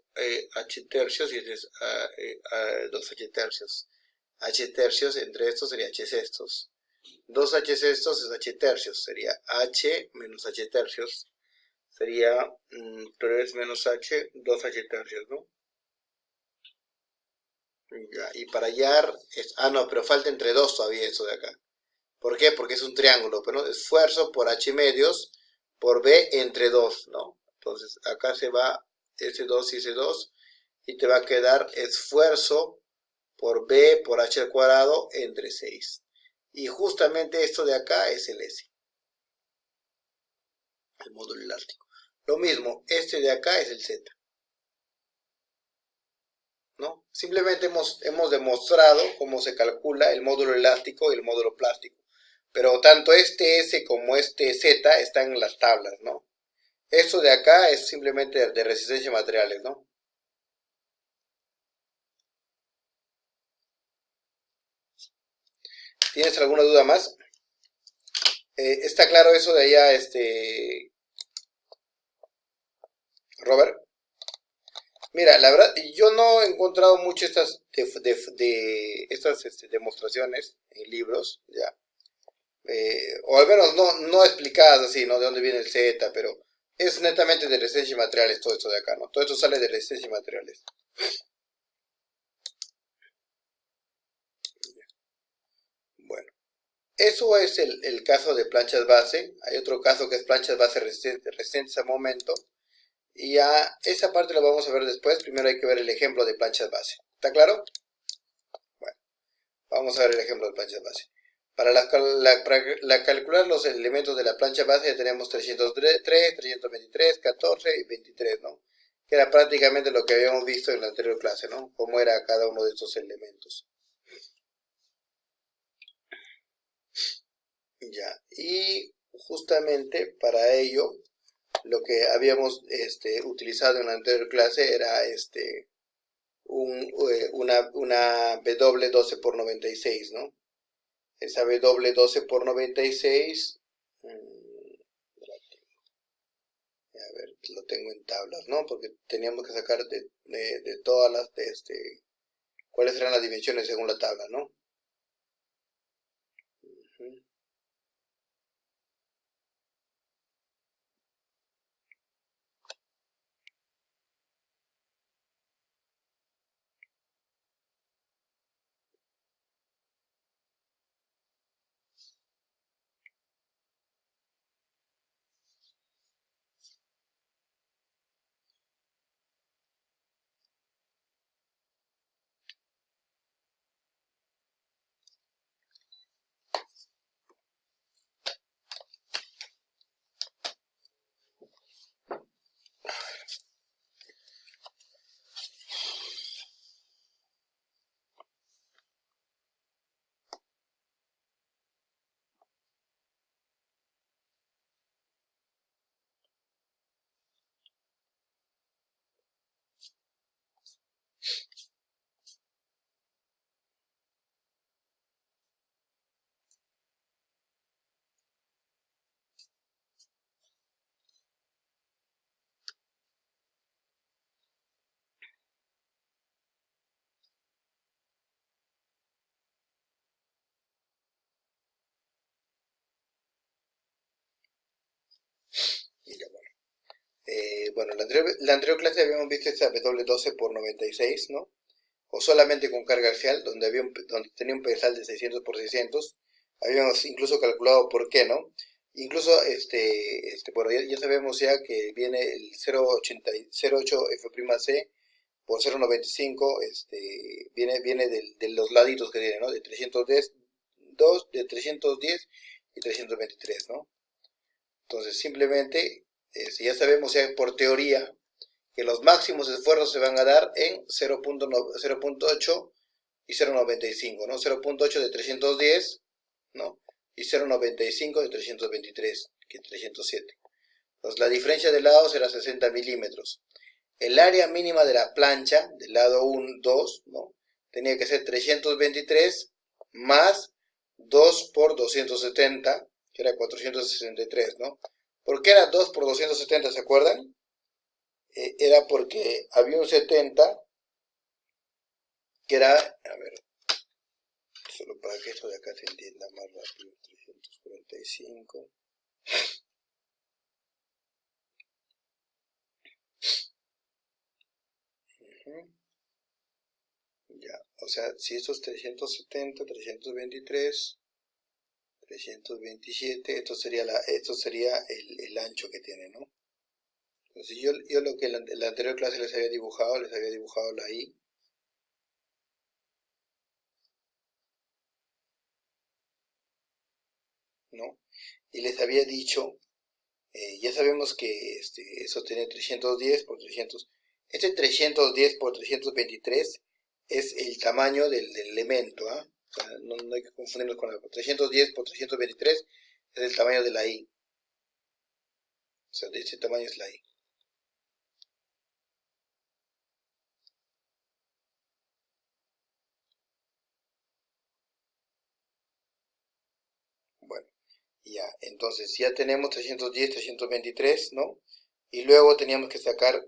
h tercios y este es 2h tercios. H tercios entre estos sería h sextos. 2h sextos es h tercios, sería h menos h tercios. Sería 3 menos h, 2h tercios, ¿no? Ya, y para hallar, no, pero falta entre 2 todavía eso de acá. ¿Por qué? Porque es un triángulo, pero ¿no? Esfuerzo por h medios por b entre 2, ¿no? Entonces acá se va ese 2 y ese 2 y te va a quedar esfuerzo por b por h al cuadrado entre 6. Y justamente esto de acá es el S, el módulo elástico. Lo mismo, este de acá es el Z, ¿no? Simplemente hemos demostrado cómo se calcula el módulo elástico y el módulo plástico. Pero tanto este S como este Z están en las tablas, ¿no? Esto de acá es simplemente de resistencia a materiales, ¿no? ¿Tienes alguna duda más? ¿Está claro eso de allá, Robert? Mira, la verdad, yo no he encontrado mucho estas demostraciones en libros, ya. O al menos no explicadas así, ¿no? De dónde viene el Z, pero es netamente de resistencia y materiales todo esto de acá, ¿no? Todo esto sale de resistencia y materiales. Bueno, eso es el caso de planchas base. Hay otro caso que es planchas base resistentes al momento. Y ya esa parte la vamos a ver después. Primero hay que ver el ejemplo de planchas base. ¿Está claro? Bueno, vamos a ver el ejemplo de planchas base. Para calcular los elementos de la plancha base ya tenemos 303, 323, 14 y 23, ¿no? Que era prácticamente lo que habíamos visto en la anterior clase, ¿no? Cómo era cada uno de estos elementos. Ya, y justamente para ello, lo que habíamos utilizado en la anterior clase era una W12 por 96, ¿no? Esa W12 por 96, a ver, lo tengo en tablas, ¿no? Porque teníamos que sacar de todas las, cuáles eran las dimensiones según la tabla, ¿no? Bueno, la anterior clase habíamos visto esta W12 por 96, ¿no? O solamente con carga axial, donde tenía un pedestal de 600 por 600. Habíamos incluso calculado por qué, ¿no? Incluso, bueno, ya sabemos ya que viene el 0,8 F'C por 0,95 viene de los laditos que tiene, ¿no? De 310, de 310 y 323, ¿no? Entonces simplemente ya sabemos ya por teoría que los máximos esfuerzos se van a dar en 0.8 y 0.95, ¿no? 0.8 de 310, ¿no? Y 0.95 de 323, que es 307. Entonces la diferencia de lado será 60 milímetros. El área mínima de la plancha, del lado 1, 2, ¿no? Tenía que ser 323 más 2 por 270, que era 463, ¿no? ¿Por qué era 2 por 270, se acuerdan? Era porque había un 70, que era, a ver, solo para que esto de acá se entienda más rápido, 345. Ya, o sea, si esto es 370, 323, 327, esto sería el ancho que tiene, ¿no? Entonces yo lo que en la anterior clase les había dibujado la I. ¿No? Y les había dicho, ya sabemos que eso tiene 310 por 300. Este 310 por 323 es el tamaño del elemento, ¿ah? O sea, no hay que confundirnos con algo. 310 por 323 es el tamaño de la I. O sea, de este tamaño es la I. Bueno, ya, entonces ya tenemos 310, 323, ¿no? Y luego teníamos que sacar,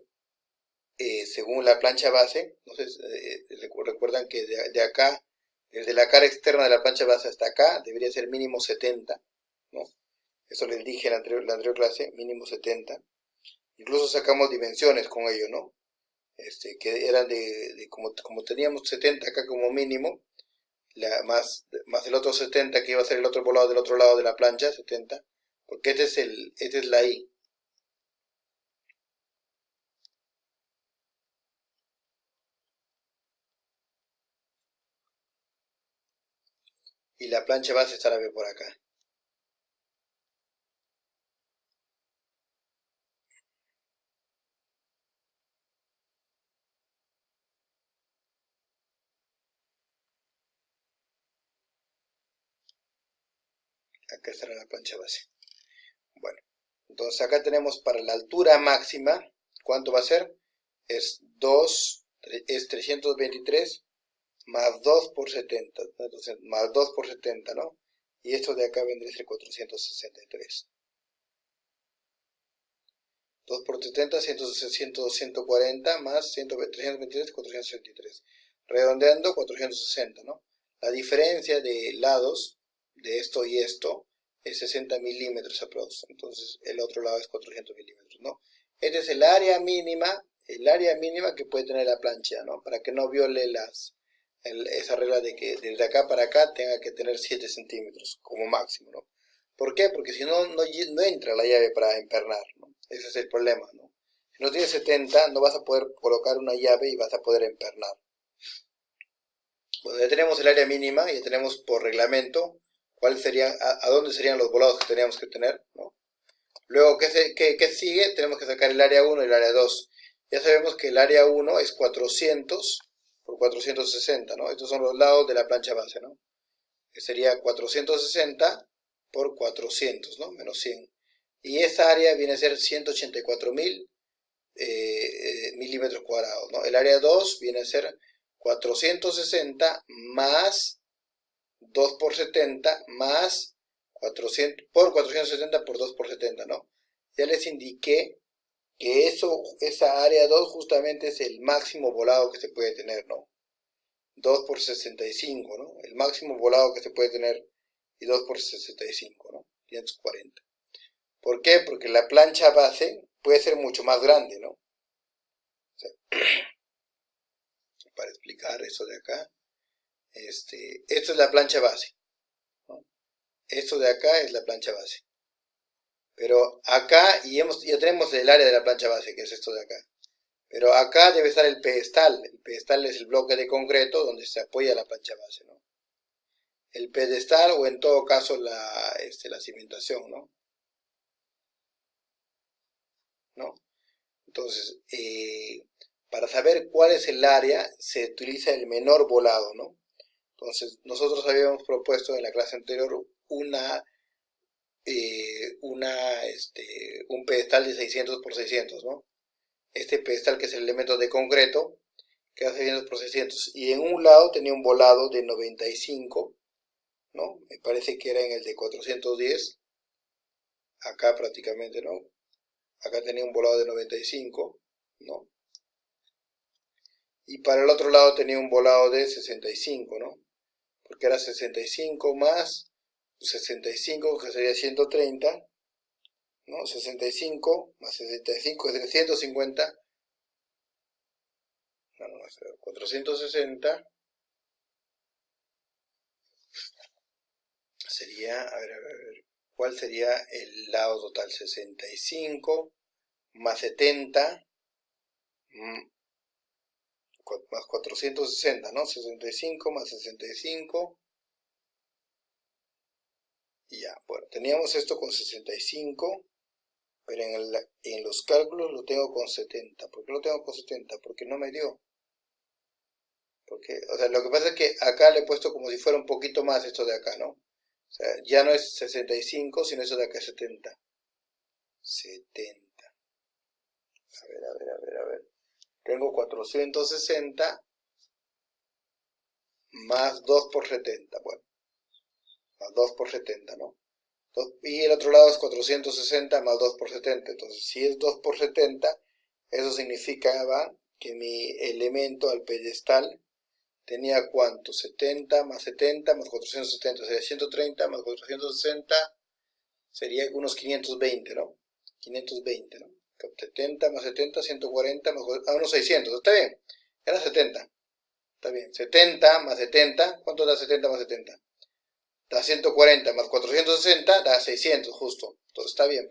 según la plancha base, entonces recuerdan que de acá, desde la cara externa de la plancha base hasta acá, debería ser mínimo 70, ¿no? Eso les dije en la anterior clase, mínimo 70. Incluso sacamos dimensiones con ello, ¿no? Que eran como teníamos 70 acá como mínimo, más el otro 70 que iba a ser el otro volado del otro lado de la plancha, 70, porque este es la I. Y la plancha base estará por acá. Acá estará la plancha base. Bueno, entonces acá tenemos para la altura máxima, ¿cuánto va a ser? Es 323 más 2 por 70, entonces más 2 por 70, ¿no? Y esto de acá vendría a ser 463. 2 por 70, 140 más 323, 463. Redondeando, 460, ¿no? La diferencia de lados de esto y esto es 60 milímetros aproximadamente. Entonces el otro lado es 400 milímetros, ¿no? Este es el área mínima que puede tener la plancha, ¿no? Para que no viole esa regla de que desde acá para acá tenga que tener 7 centímetros como máximo, ¿no? ¿Por qué? Porque si no, no entra la llave para empernar, ¿no? Ese es el problema, ¿no? Si no tienes 70, no vas a poder colocar una llave y vas a poder empernar. Bueno, ya tenemos el área mínima, ya tenemos por reglamento cuál sería, a dónde serían los volados que teníamos que tener, ¿no? Luego, ¿qué sigue? Tenemos que sacar el área 1 y el área 2. Ya sabemos que el área 1 es 400 por 460, ¿no? Estos son los lados de la plancha base, ¿no? Que sería 460 por 400, ¿no? Menos 100. Y esa área viene a ser 184.000 milímetros cuadrados, ¿no? El área 2 viene a ser 460 más 2 por 70 más 400 por 470 por 2 por 70, ¿no? Ya les indiqué que esa área 2 justamente es el máximo volado que se puede tener, ¿no? 2 por 65, ¿no? El máximo volado que se puede tener, y 2 por 65, ¿no? 540. ¿Por qué? Porque la plancha base puede ser mucho más grande, ¿no? O sea, para explicar eso de acá, esto es la plancha base, ¿no? Esto de acá es la plancha base. Pero acá, ya tenemos el área de la plancha base, que es esto de acá. Pero acá debe estar el pedestal. El pedestal es el bloque de concreto donde se apoya la plancha base, ¿no? El pedestal o en todo caso la cimentación, ¿no? Entonces, para saber cuál es el área se utiliza el menor volado, ¿no? Entonces, nosotros habíamos propuesto en la clase anterior un pedestal de 600 por 600, ¿no? Este pedestal, que es el elemento de concreto, queda 600 por 600, y en un lado tenía un volado de 95, ¿no? Me parece que era en el de 410, acá prácticamente, ¿no? Acá tenía un volado de 95, ¿no? Y para el otro lado tenía un volado de 65, ¿no? Porque era 65 más 65, que sería 130, ¿no? 65 más 65 es 150, no, 460 sería, a ver, ¿cuál sería el lado total? 65 más 70 más 460, ¿no? 65 más 65. Y ya, bueno, teníamos esto con 65, pero en los cálculos lo tengo con 70. ¿Por qué lo tengo con 70? Porque no me dio. Porque, o sea, lo que pasa es que acá le he puesto como si fuera un poquito más esto de acá, ¿no? O sea, ya no es 65, sino eso de acá es 70. 70. A ver. Tengo 460 más 2 por 70. Bueno, más 2 por 70, ¿no? Y el otro lado es 460 más 2 por 70. Entonces, si es 2 por 70, eso significaba que mi elemento al pedestal tenía ¿cuánto? 70 más 70 más 470. Sería 130 más 460. Sería unos 520, ¿no? 520, ¿no? 70 más 70, 140 más... unos 600. Está bien. Era 70. Está bien. 70 más 70. ¿Cuánto da 70 más 70? Da 140 más 460, da 600 justo. Entonces está bien.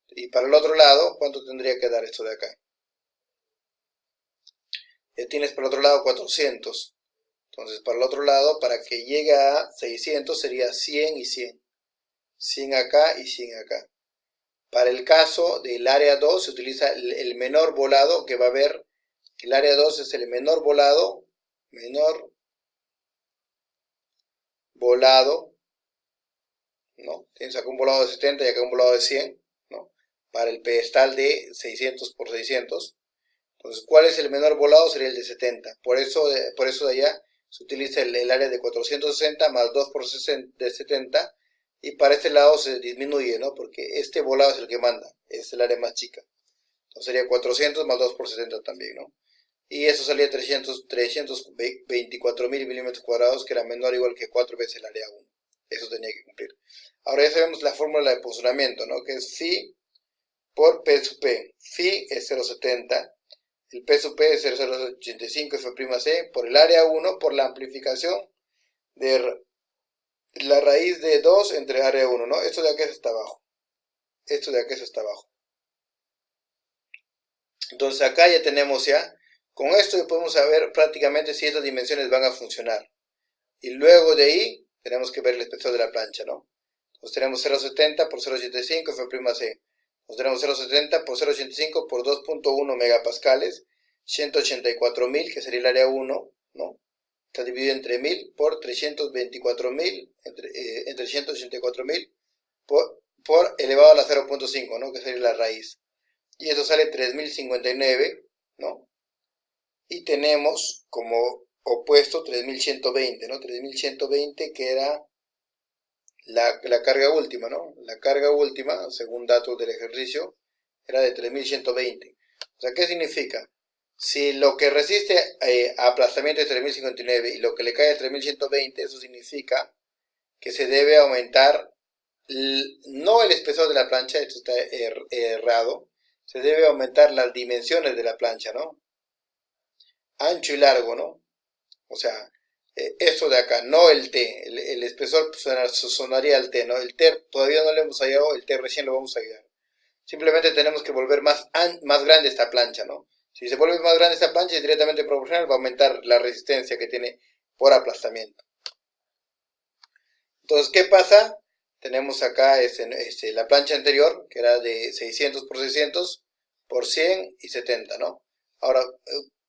Y para el otro lado, ¿cuánto tendría que dar esto de acá? Ya tienes para el otro lado 400. Entonces para el otro lado, para que llegue a 600 sería 100 y 100. 100 acá y 100 acá. Para el caso del área 2 se utiliza el menor volado, que va a haber, el área 2 es el menor volado, ¿no? Tienes acá un volado de 70 y acá un volado de 100, ¿no? Para el pedestal de 600 por 600. Entonces, ¿cuál es el menor volado? Sería el de 70. Por eso de allá se utiliza el área de 460 más 2 por 60 de 70. Y para este lado se disminuye, ¿no? Porque este volado es el que manda, es el área más chica. Entonces sería 400 más 2 por 70 también, ¿no? Y eso salía 324.000 milímetros cuadrados, que era menor o igual que 4 veces el área 1. Eso tenía que cumplir. Ahora ya sabemos la fórmula de posicionamiento, ¿no? Que es phi por P sub P. Phi es 0,70, el P sub P es 0,085 F'C por el área 1 por la amplificación de la raíz de 2 entre área 1, ¿no? Esto de acá es hasta abajo. Esto de acá es hasta abajo. Entonces acá ya tenemos ya, con esto ya podemos saber prácticamente si estas dimensiones van a funcionar. Y luego de ahí tenemos que ver el espesor de la plancha, ¿no? Entonces tenemos 0,70 por 0,85 F'C. Entonces tenemos 0,70 por 0,85 por 2.1 megapascales, 184.000, que sería el área 1, ¿no? Está dividido entre 1000 por 324.000, entre 184.000 por elevado a la 0.5, ¿no? Que sería la raíz. Y eso sale 3059, ¿no? Y tenemos como opuesto 3120, ¿no? 3120 que era la carga última, ¿no? La carga última, según datos del ejercicio, era de 3120. O sea, ¿qué significa? Si lo que resiste a aplastamiento es 3059 y lo que le cae es 3120, eso significa que se debe aumentar, no el espesor de la plancha, esto está errado, se debe aumentar las dimensiones de la plancha, ¿no? Ancho y largo, ¿no? O sea, esto de acá, no el T, el espesor sonaría al T, ¿no? El T todavía no le hemos hallado, el T recién lo vamos a hallar. Simplemente tenemos que volver más grande esta plancha, ¿no? Si se vuelve más grande esta plancha, es directamente proporcional, va a aumentar la resistencia que tiene por aplastamiento. Entonces, ¿qué pasa? Tenemos acá la plancha anterior, que era de 600 por 600 por 100 y 70, ¿no? Ahora,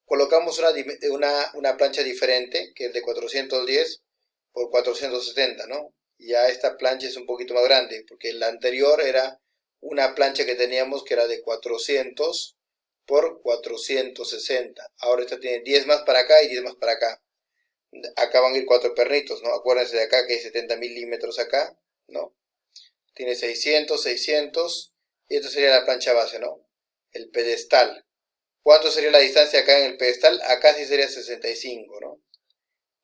colocamos una plancha diferente, que es de 410 por 470, ¿no? Ya esta plancha es un poquito más grande, porque la anterior era una plancha que teníamos que era de 400 por 460. Ahora esta tiene 10 más para acá y 10 más para acá. Acá van a ir 4 pernitos, ¿no? Acuérdense de acá que hay 70 milímetros acá, ¿no? Tiene 600, 600, y esto sería la plancha base, ¿no? El pedestal. ¿Cuánto sería la distancia acá en el pedestal? Acá sí sería 65, ¿no?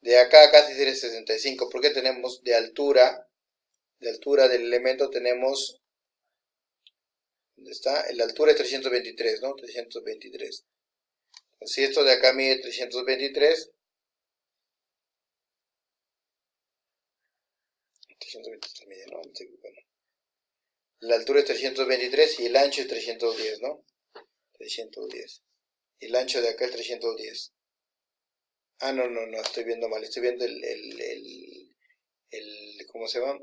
De acá a acá sí sería 65, porque tenemos de altura del elemento tenemos, ¿dónde está? La altura es 323, ¿no? 323. Si esto de acá mide 323, 323 mide, ¿no? La altura es 323 y el ancho es 310, ¿no? 310. Y el ancho de acá es 310. Ah, no, estoy viendo mal. Estoy viendo ¿cómo se llama?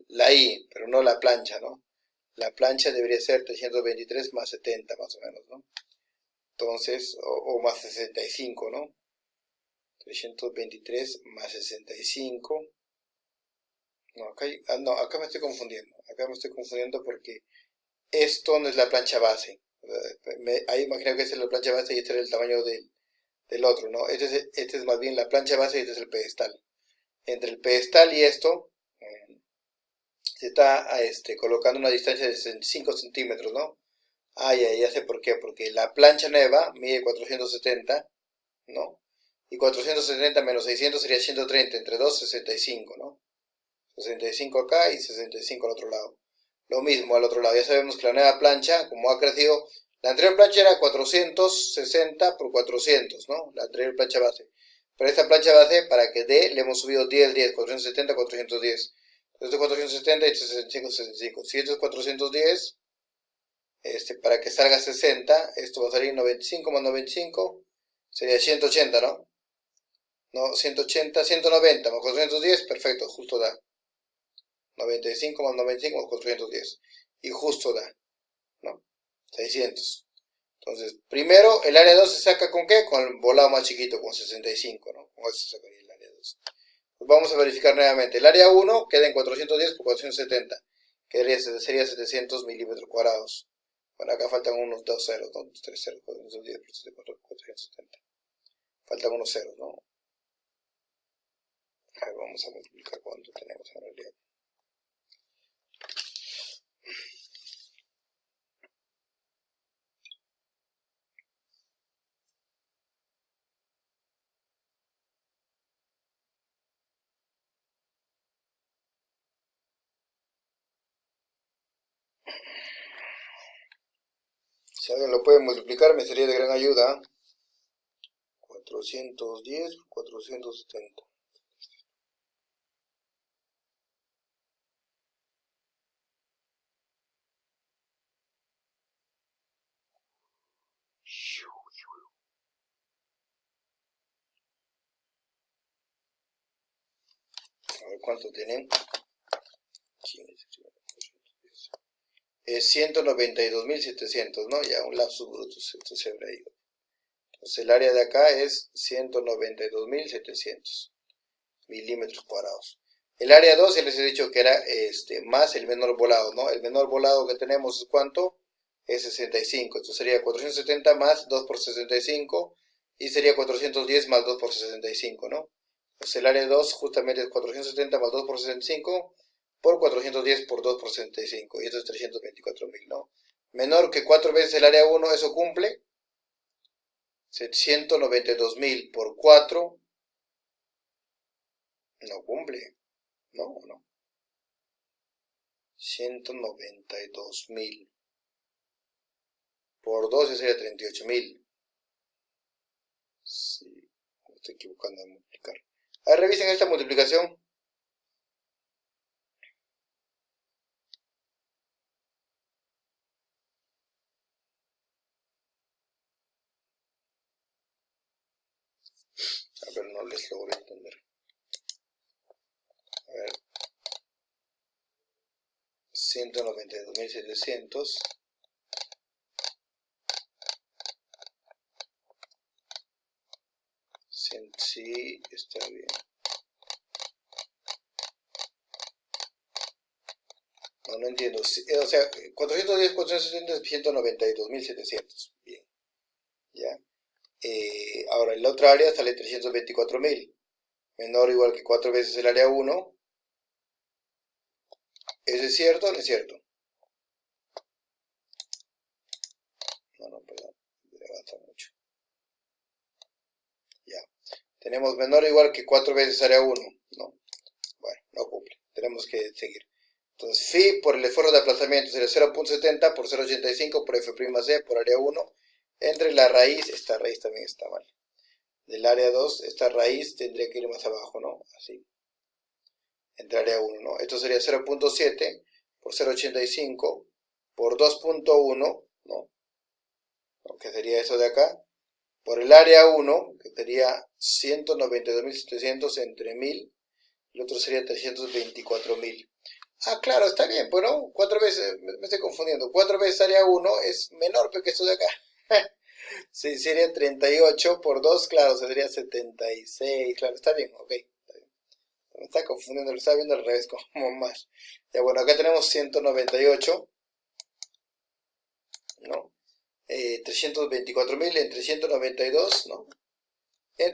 La I, pero no la plancha, ¿no? La plancha debería ser 323 más 70, más o menos, ¿no? Entonces, o más 65, ¿no? 323 más 65. No, acá me estoy confundiendo. Acá me estoy confundiendo porque esto no es la plancha base. Ahí imagino que esta es la plancha base y este es el tamaño del otro, ¿no? Este es más bien la plancha base y este es el pedestal. Entre el pedestal y esto se está colocando una distancia de 65 centímetros, ¿no? Ah, ya sé por qué. Porque la plancha nueva mide 470, ¿no? Y 470 menos 600 sería 130, entre 2, 65, ¿no? 65 acá y 65 al otro lado. Lo mismo al otro lado, ya sabemos que la nueva plancha, como ha crecido, la anterior plancha era 460 por 400, ¿no? La anterior plancha base. Pero esta plancha base, para que dé, le hemos subido 10, 470, 410. Esto es 470 y 65, 65. Si esto es 410, para que salga 60, esto va a salir 95 más 95, sería 180, ¿no? No, 180, 190 más 410, perfecto, justo da. 95 más 95 más 410. Y justo da, ¿no? 600. Entonces, primero, el área 2 se saca ¿con qué? Con el volado más chiquito, con 65, ¿no? Con eso se sacaría el área 2. Pues vamos a verificar nuevamente. El área 1 queda en 410 por 470, que sería 700 milímetros cuadrados. Bueno, acá faltan unos 2 ceros, ¿no? 3 ceros, 410 por 470. Faltan unos ceros, ¿no? A ver, vamos a multiplicar cuánto tenemos en realidad. Si alguien lo puede multiplicar, me sería de gran ayuda. 410 por 470. A ver cuánto tienen. Es 192.700, ¿no? Ya un lapsus brutus, esto se habrá ido. Entonces el área de acá es 192.700 milímetros cuadrados. El área 2 ya les he dicho que era más el menor volado, ¿no? El menor volado que tenemos es ¿cuánto? Es 65. Entonces sería 470 más 2 por 65 y sería 410 más 2 por 65, ¿no? Entonces el área 2 justamente es 470 más 2 por 65 por 410 por 2 por 65 y esto es 324.000, ¿no? Menor que 4 veces el área 1, eso cumple. 192.000 por 4 no cumple, no. 192.000 por 12 sería 38.000. Sí, me estoy equivocando de multiplicar. A ver, revisen esta multiplicación. no les logro entender. A ver. 192.700. Sí, está bien. No entiendo. O sea, 410, 470 es 192.700. Bien. ¿Ya? Ahora, en la otra área sale 324.000. Menor o igual que 4 veces el área 1. ¿Eso es cierto o no es cierto? No, perdón. Me avanza mucho. Ya. Tenemos menor o igual que 4 veces área 1. ¿No? Bueno, no cumple. Tenemos que seguir. Entonces, phi por el esfuerzo de aplazamiento sería 0.70 por 0.85 por F'C por área 1 entre la raíz, esta raíz también está mal, del área 2, esta raíz tendría que ir más abajo, ¿no? Así, entre área 1, ¿no? Esto sería 0.7 por 0.85 por 2.1, ¿no? Que sería eso de acá, por el área 1, que sería 192.700 entre 1000, el otro sería 324.000. Ah, claro, está bien, bueno, 4 veces, me estoy confundiendo, 4 veces área 1 es menor que esto de acá. Sí, sería 38 por 2, claro, sería 76, claro, está bien, ok. Está bien. Me está confundiendo, lo estaba viendo al revés, como más. Ya, bueno, acá tenemos 198, ¿no? 324.000 entre 192, ¿no?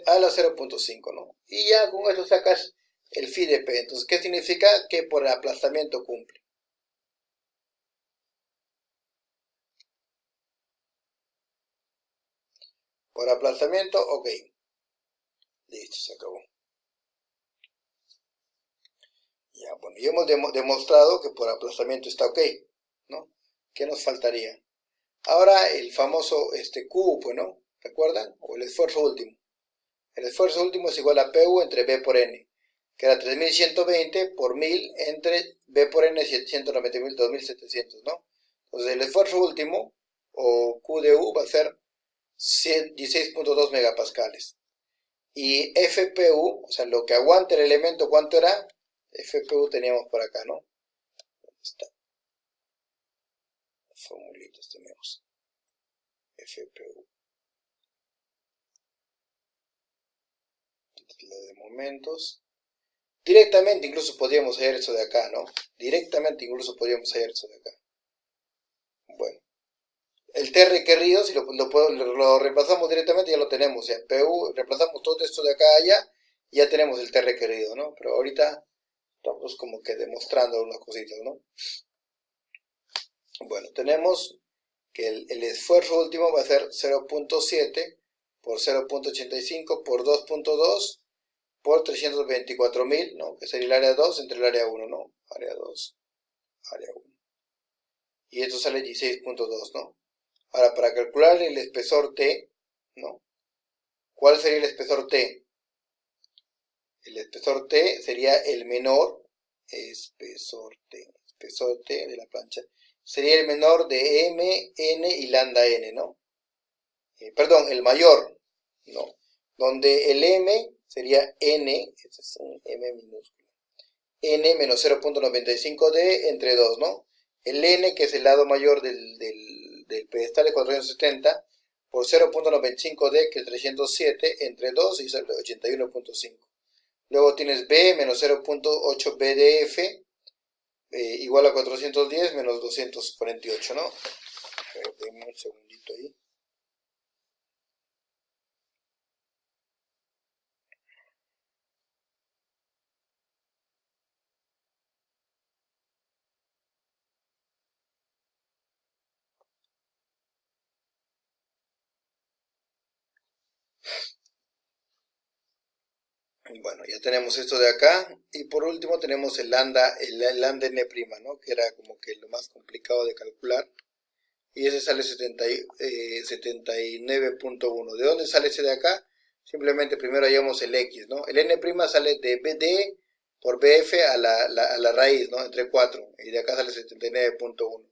A la 0.5, ¿no? Y ya con esto sacas el phi de P. Entonces, ¿qué significa? Que por aplazamiento cumple. Por aplazamiento, ok. Listo, se acabó. Ya, bueno, ya hemos demostrado que por aplazamiento está ok, ¿no? ¿Qué nos faltaría? Ahora el famoso Q, pues, ¿no? ¿Recuerdan? O el esfuerzo último. El esfuerzo último es igual a PU entre B por N, que era 3.120 por 1000 entre B por N 190.000, 2.700, ¿no? Entonces el esfuerzo último, o Q de U, va a ser 16.2 megapascales. Y FPU, o sea, lo que aguanta el elemento, ¿cuánto era? FPU teníamos por acá, ¿no? ¿Dónde está? Formulitas tenemos. FPU. La de momentos. Directamente incluso podríamos hallar eso de acá, ¿no? Directamente incluso podríamos hallar eso de acá. Bueno. El T requerido, si lo reemplazamos directamente, ya lo tenemos. O sea, PU, reemplazamos todo esto de acá a allá, y ya tenemos el T requerido, ¿no? Pero ahorita estamos como que demostrando unas cositas, ¿no? Bueno, tenemos que el esfuerzo último va a ser 0.7 por 0.85 por 2.2 por 324.000, ¿no? Que sería el área 2 entre el área 1, ¿no? Área 2, área 1. Y esto sale 16.2, ¿no? Ahora, para calcular el espesor T, ¿no? ¿Cuál sería el espesor T? El espesor T sería el menor, espesor T de la plancha, sería el menor de M, N y lambda N, ¿no? Perdón, el mayor, ¿no? Donde el M sería N, este es un M minúsculo, N menos 0.95D entre 2, ¿no? El N, que es el lado mayor del pedestal de 470, por 0.95D, que es 307, entre 2 y sale 81.5. Luego tienes B menos 0.8 BDF, igual a 410 menos 248, ¿no? Denme un segundito ahí. Bueno, ya tenemos esto de acá, y por último tenemos el lambda N', ¿no? Que era como que lo más complicado de calcular, y ese sale 79.1. ¿De dónde sale ese de acá? Simplemente primero hallamos el X, ¿no? El N' sale de BD por BF a la raíz, ¿no? Entre 4, y de acá sale 79.1.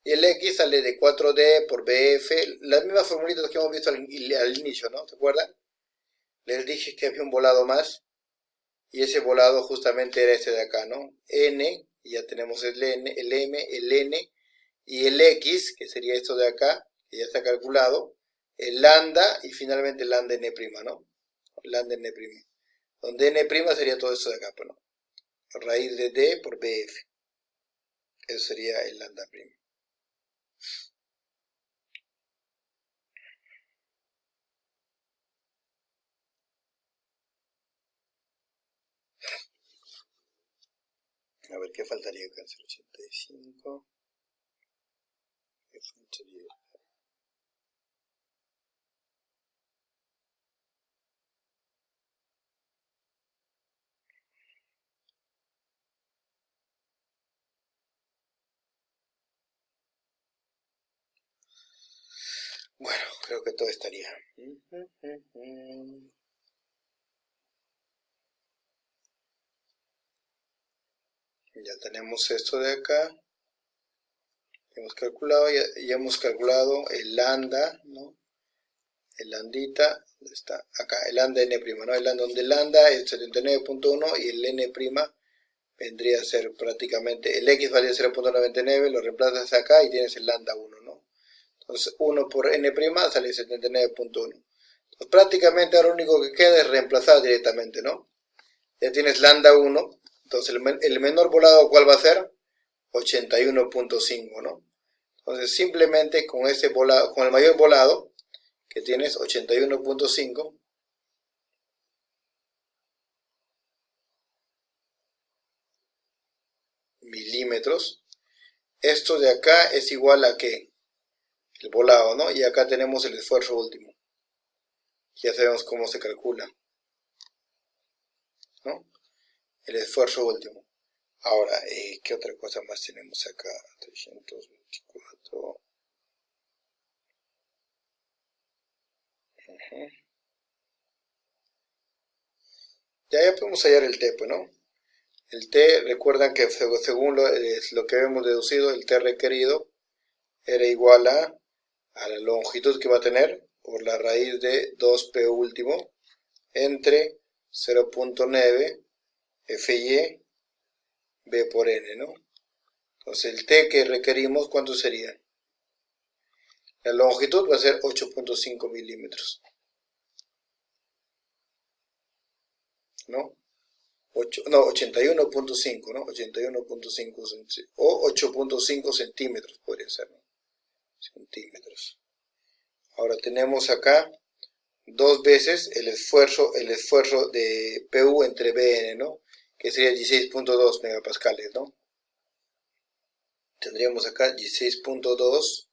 Y el X sale de 4D por BF, las mismas formulitas que hemos visto al inicio, ¿no? ¿Se acuerdan? Les dije que había un volado más, y ese volado justamente era este de acá, ¿no? N, y ya tenemos el N, el M, el N, y el X, que sería esto de acá, que ya está calculado, el lambda, y finalmente el lambda N', ¿no? Lambda N', donde N' sería todo esto de acá, pues, ¿no? Raíz de D por BF. Eso sería el lambda primo. A ver, ¿qué faltaría acá? 0,85. ¿Qué faltaría? Bueno, creo que todo estaría. Ya tenemos esto de acá. Hemos calculado, ya hemos calculado el lambda, ¿no? El lambdita, ¿dónde está? Acá, el lambda N', ¿no? El lambda, donde el lambda es 79.1 y el N' vendría a ser prácticamente, el X valía 0.99, lo reemplazas acá y tienes el lambda 1, ¿no? Entonces 1 por N' sale 79.1. Entonces prácticamente ahora lo único que queda es reemplazar directamente, ¿no? Ya tienes lambda 1, entonces el menor volado, ¿cuál va a ser? 81.5, ¿no? Entonces simplemente con ese volado, con el mayor volado que tienes, 81.5, milímetros, esto de acá es igual a ¿qué? El volado, ¿no? Y acá tenemos el esfuerzo último. Ya sabemos cómo se calcula, ¿no? El esfuerzo último. Ahora, ¿qué otra cosa más tenemos acá? 324. Ya podemos hallar el T, pues, ¿no? El T, recuerdan que según lo que hemos deducido, el T requerido era igual a la longitud que va a tener por la raíz de 2P último entre 0.9 FY B por N, ¿no? Entonces el T que requerimos, ¿cuánto sería? La longitud va a ser 8.5 milímetros, ¿no? 81.5, ¿no? 81.5 o 8.5 centímetros podría ser, ¿no? Centímetros. Ahora tenemos acá dos veces el esfuerzo de PU entre BN, ¿no? Que sería 16.2 megapascales, ¿no? Tendríamos acá 16.2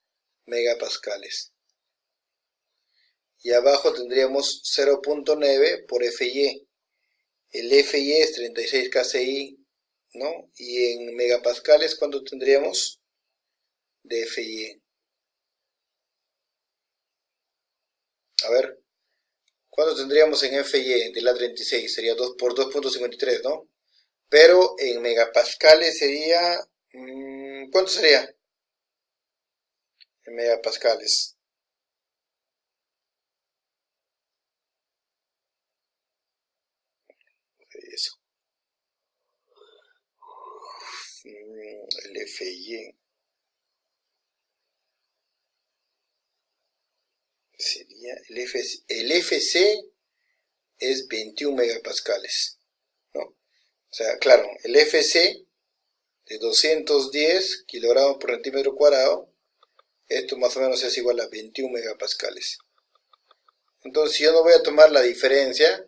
megapascales. Y abajo tendríamos 0.9 por FY. El FY es 36 kCi, ¿no? Y en megapascales, ¿cuánto tendríamos de FY? A ver, ¿cuánto tendríamos en FY de la 36? Sería 2 por 2.53, ¿no? Pero en megapascales sería... ¿cuánto sería? En megapascales. Eso. El FY sería el FC es 21 megapascales, ¿no? O sea, claro, el FC de 210 kilogramos por centímetro cuadrado, esto más o menos es igual a 21 megapascales. Entonces, si yo no voy a tomar la diferencia,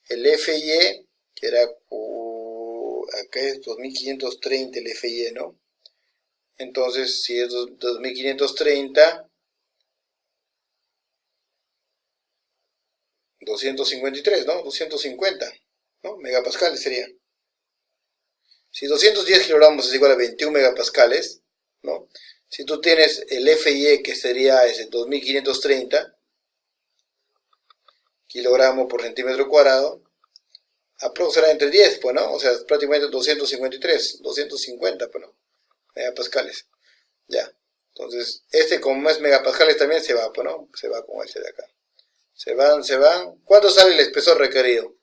el FY, que era, acá es 2530 el FY, ¿no? Entonces, si es 2530, 253, ¿no? 250, ¿no? Megapascales sería. Si 210 kilogramos es igual a 21 megapascales, ¿no? Si tú tienes el FY, que sería ese 2530 kilogramos por centímetro cuadrado, aproximadamente 10, pues, ¿no? O sea, prácticamente 253, 250, pues, ¿no? Megapascales. Ya. Entonces, este como es megapascales también se va, pues, ¿no? Se va con este de acá. Se van, se van. ¿Cuánto sale el espesor requerido?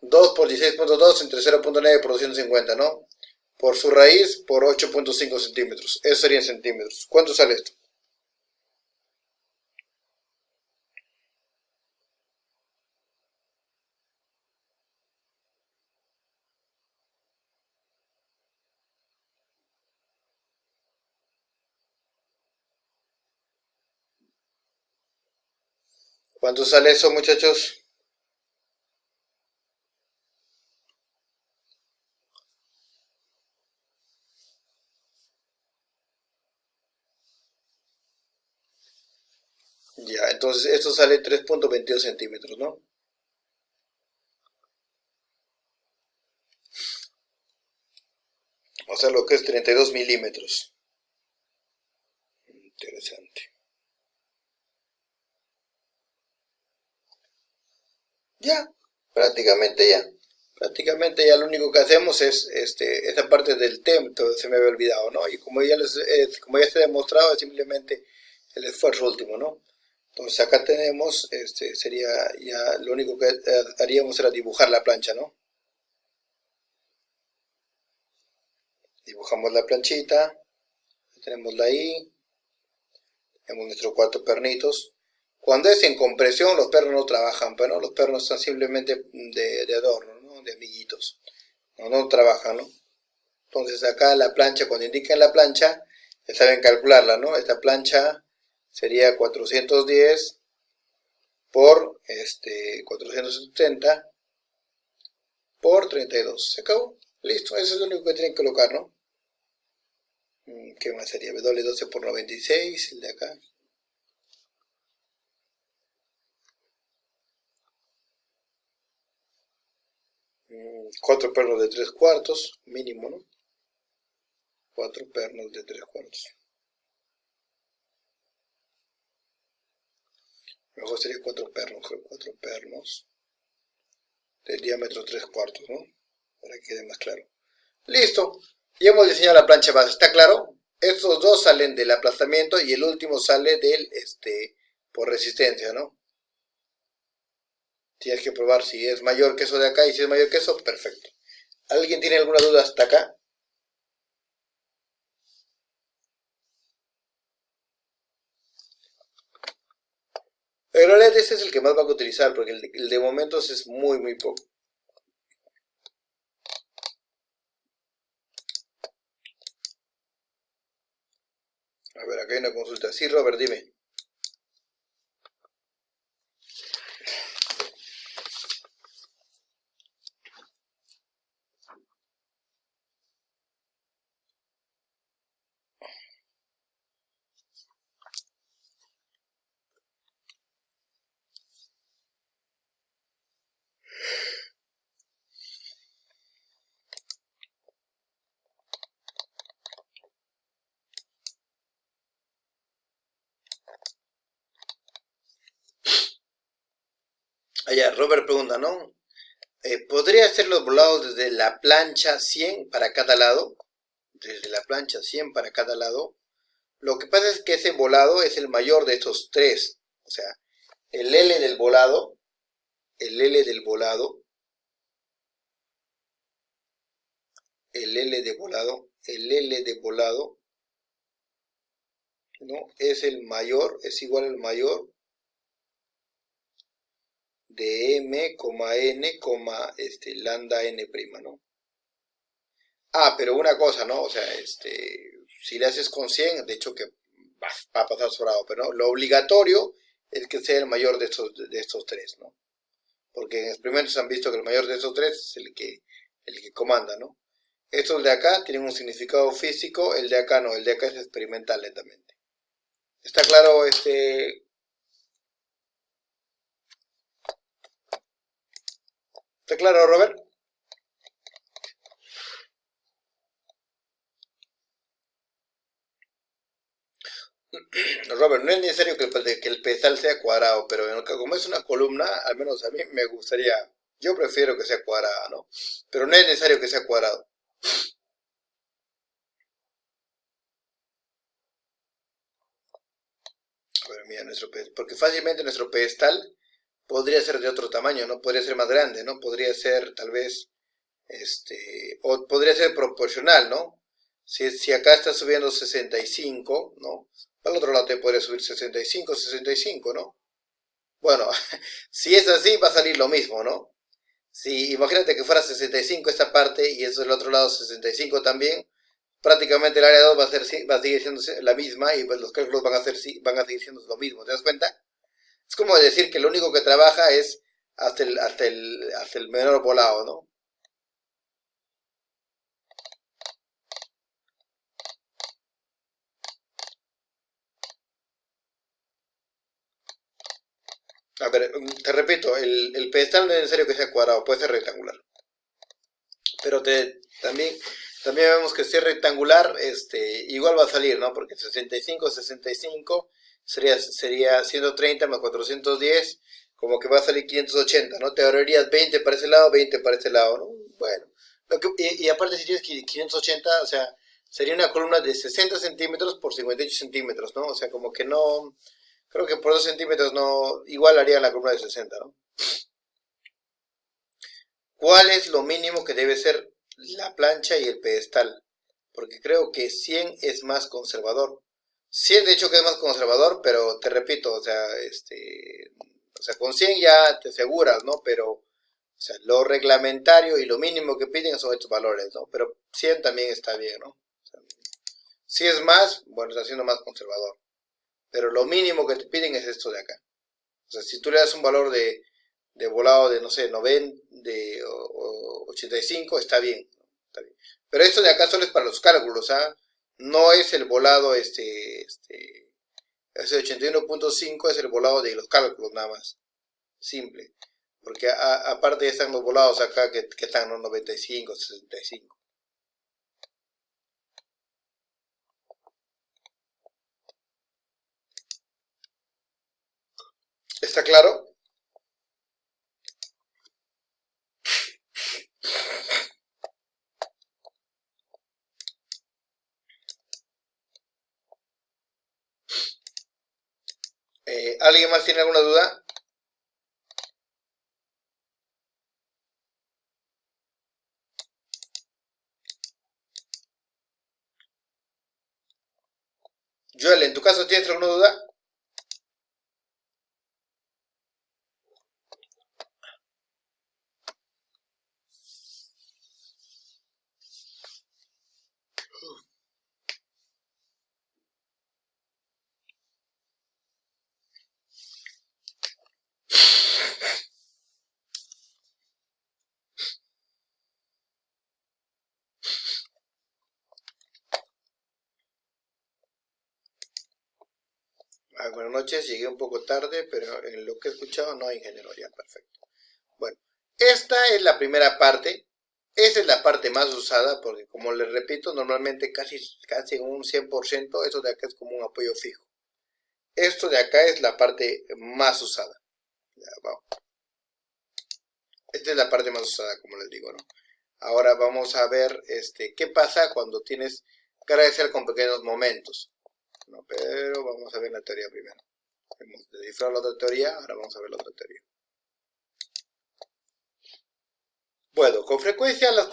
2 por 16.2 entre 0.9 por 250, ¿no? Por su raíz por 8.5 centímetros. Eso sería en centímetros. ¿Cuánto sale esto? ¿Cuánto sale eso, muchachos? Ya, entonces esto sale 3.22 centímetros, ¿no? O sea, lo que es 32 milímetros. Interesante. Ya, prácticamente ya. Prácticamente ya lo único que hacemos es esta parte del tema, se me había olvidado, ¿no? Y como como ya se ha demostrado, es simplemente el esfuerzo último, ¿no? Entonces acá tenemos, sería ya lo único que haríamos era dibujar la plancha, ¿no? Dibujamos la planchita, tenemos ahí, tenemos nuestros 4 pernitos. Cuando es en compresión, los pernos no trabajan, pero ¿no? Los pernos están simplemente de adorno, ¿no? De amiguitos. No trabajan, ¿no? Entonces acá la plancha, cuando indiquen la plancha, ya saben calcularla, ¿no? Esta plancha sería 410 por 470 por 32. ¿Se acabó? Listo, eso es lo único que tienen que colocar, ¿no? ¿Qué más sería? W12 por 96, el de acá. 4 pernos de 3 cuartos, mínimo, ¿no? 4 pernos de 3 cuartos. Mejor sería 4 pernos, creo, 4 pernos de diámetro 3 cuartos, ¿no? Para que quede más claro. Listo, ya hemos diseñado la plancha base, ¿está claro? Estos dos salen del aplastamiento y el último sale del, por resistencia, ¿no? Tienes que probar si es mayor que eso de acá y si es mayor que eso, perfecto. ¿Alguien tiene alguna duda hasta acá? En realidad este es el que más van a utilizar porque el de momentos es muy poco. A ver, acá hay una consulta. Sí, Robert, dime. Allá, Robert pregunta, ¿no? ¿Podría hacer los volados desde la plancha 100 para cada lado? Desde la plancha 100 para cada lado. Lo que pasa es que ese volado es el mayor de estos tres. O sea, el L del volado, el L del volado, el L de volado, el L de volado, ¿no? Es el mayor, es igual al mayor de m, n, lambda n', ¿no? Ah, pero una cosa, ¿no? O sea, si le haces con 100, de hecho que va a pasar sobrado, pero no, lo obligatorio es que sea el mayor de estos tres, ¿no? Porque en experimentos han visto que el mayor de estos tres es el que comanda, ¿no? Estos de acá tienen un significado físico, el de acá no, el de acá es experimental netamente. ¿Está claro, ¿Está claro, Robert? Robert, no es necesario que el pedestal sea cuadrado, pero como es una columna, al menos a mí me gustaría, yo prefiero que sea cuadrada, ¿no? Pero no es necesario que sea cuadrado. A ver, mira, porque fácilmente nuestro pedestal podría ser de otro tamaño, ¿no? Podría ser más grande, ¿no? Podría ser tal vez, o podría ser proporcional, ¿no? Si acá está subiendo 65, ¿no? Para el otro lado te podría subir 65, 65, ¿no? Bueno, si es así va a salir lo mismo, ¿no? Si imagínate que fuera 65 esta parte y eso del otro lado 65 también, prácticamente el área 2 va a seguir siendo la misma y pues los cálculos van a seguir siendo lo mismo, ¿te das cuenta? Es como decir que lo único que trabaja es hasta el menor volado, ¿no? A ver, te repito, el pedestal no es necesario que sea cuadrado, puede ser rectangular. Pero también vemos que si es rectangular, igual va a salir, ¿no? Porque 65 sería 130 más 410, como que va a salir 580, ¿no? Te ahorrarías 20 para ese lado, 20 para ese lado, ¿no? Bueno, y aparte si tienes 580, o sea, sería una columna de 60 centímetros por 58 centímetros, ¿no? O sea, como que no, creo que por 2 centímetros no, igual haría la columna de 60, ¿no? ¿Cuál es lo mínimo que debe ser la plancha y el pedestal? Porque creo que 100 es más conservador. 100 de hecho que es más conservador, pero te repito, o sea, con 100 ya te aseguras, ¿no? Pero, o sea, lo reglamentario y lo mínimo que piden son estos valores, ¿no? Pero 100 también está bien, ¿no? O sea, si es más, bueno, está siendo más conservador. Pero lo mínimo que te piden es esto de acá. O sea, si tú le das un valor de volado de, no sé, 90, o 85, está bien, está bien. Pero esto de acá solo es para los cálculos, ¿ah? No es el volado, ese 81.5 es el volado de los cálculos nada más, simple. Porque aparte ya están los volados acá que están en los 95, 65. ¿Está claro? ¿Alguien más tiene alguna duda? Joel, ¿en tu caso tienes alguna duda? Buenas noches, llegué un poco tarde, pero en lo que he escuchado no hay ingeniero, ya, perfecto. Bueno, esta es la primera parte, esa es la parte más usada, porque como les repito, normalmente casi un 100%, esto de acá es como un apoyo fijo. Esto de acá es la parte más usada. Ya, vamos. Esta es la parte más usada, como les digo, ¿no? Ahora vamos a ver qué pasa cuando tienes carga axial con pequeños momentos. No, pero vamos a ver la teoría primero. Hemos descifrado la otra teoría, ahora vamos a ver la otra teoría. Bueno, con frecuencia las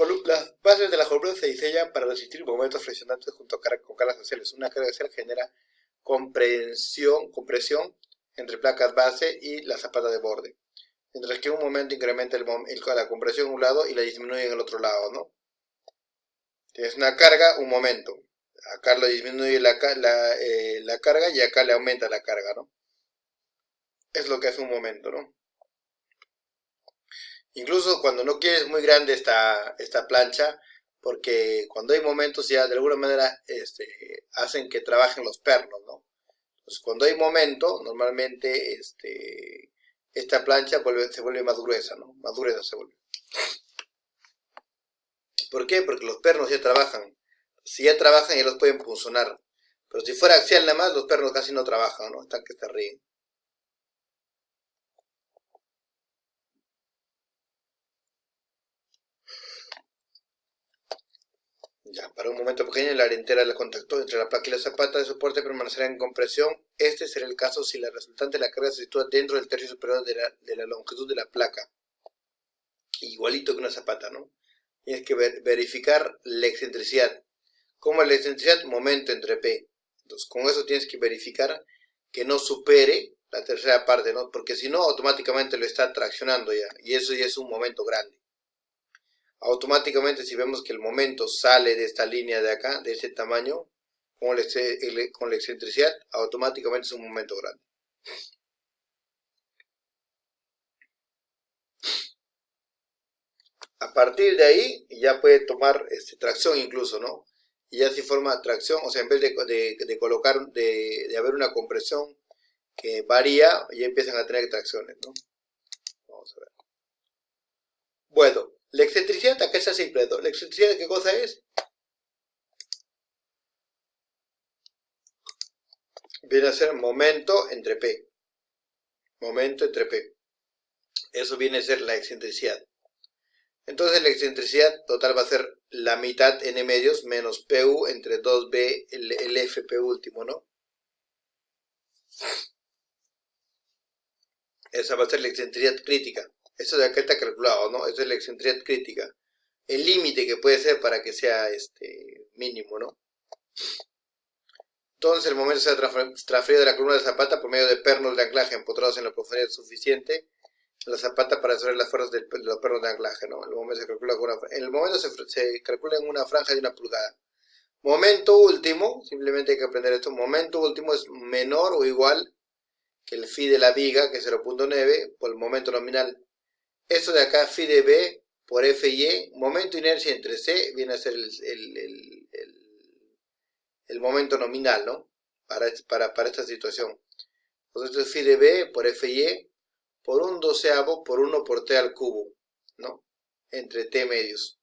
bases de la columna se diseñan para resistir momentos flexionantes junto con cargas axiales. Una carga axial genera compresión entre placas base y la zapata de borde, mientras que un momento incrementa la compresión en un lado y la disminuye en el otro lado, ¿no? Tienes una carga, un momento. Acá lo disminuye la carga y acá le aumenta la carga, ¿no? Es lo que hace un momento, ¿no? Incluso cuando no quieres muy grande esta plancha, porque cuando hay momentos ya de alguna manera hacen que trabajen los pernos, ¿no? Entonces cuando hay momento, normalmente esta plancha se vuelve más gruesa, ¿no? Más gruesa se vuelve. ¿Por qué? Porque los pernos ya trabajan. Si ya trabajan ya los pueden punzonar. Pero si fuera axial nada más, los pernos casi no trabajan, ¿no? Están que se ríen. Ya, para un momento pequeño, el área entera del contacto entre la placa y la zapata de soporte permanecerá en compresión. Este será el caso si la resultante de la carga se sitúa dentro del tercio superior de la longitud de la placa. Igualito que una zapata, ¿no? Tienes que verificar la excentricidad. ¿Cómo es la excentricidad? Momento entre P. Entonces, con eso tienes que verificar que no supere la tercera parte, ¿no? Porque si no, automáticamente lo está traccionando ya. Y eso ya es un momento grande. Automáticamente, si vemos que el momento sale de esta línea de acá, de ese tamaño, con la excentricidad, automáticamente es un momento grande. A partir de ahí, ya puede tomar tracción incluso, ¿no? Y ya si forma tracción, o sea, en vez de colocar, de haber una compresión que varía, ya empiezan a tener tracciones, ¿no? Vamos a ver. Bueno, la excentricidad acá está simple, ¿no? La excentricidad, ¿qué cosa es? Viene a ser momento entre P. Momento entre P. Eso viene a ser la excentricidad. Entonces la excentricidad total va a ser la mitad n medios menos PU entre 2B, el FP último, ¿no? Esa va a ser la excentricidad crítica. Eso de acá está calculado, ¿no? Esa es la excentricidad crítica. El límite que puede ser para que sea mínimo, ¿no? Entonces el momento se ha transferido de la columna de zapata por medio de pernos de anclaje empotrados en la profundidad suficiente en la zapata para absorber las fuerzas de los pernos de anclaje, ¿no? El momento se calcula se calcula en una franja de 1 pulgada. Momento último, simplemente hay que aprender esto, momento último es menor o igual que el phi de la viga, que es 0.9, por el momento nominal. Esto de acá, phi de B por FY, momento inercia entre C, viene a ser el momento nominal, ¿no? Para esta situación. Entonces esto es phi de B por FY por un doceavo por 1 por T al cubo, ¿no? Entre T medios.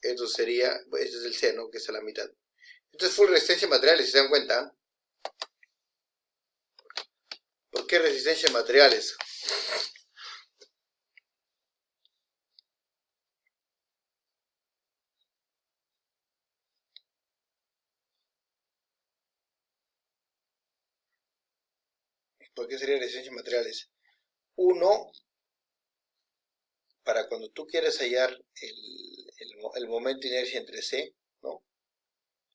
Esto sería, este es el C, ¿no? Que es a la mitad. Esto es full resistencia a materiales, si se dan cuenta. ¿Por qué resistencia a materiales? ¿Por qué sería resistencia a materiales? Uno, para cuando tú quieres hallar el momento de inercia entre C, ¿no?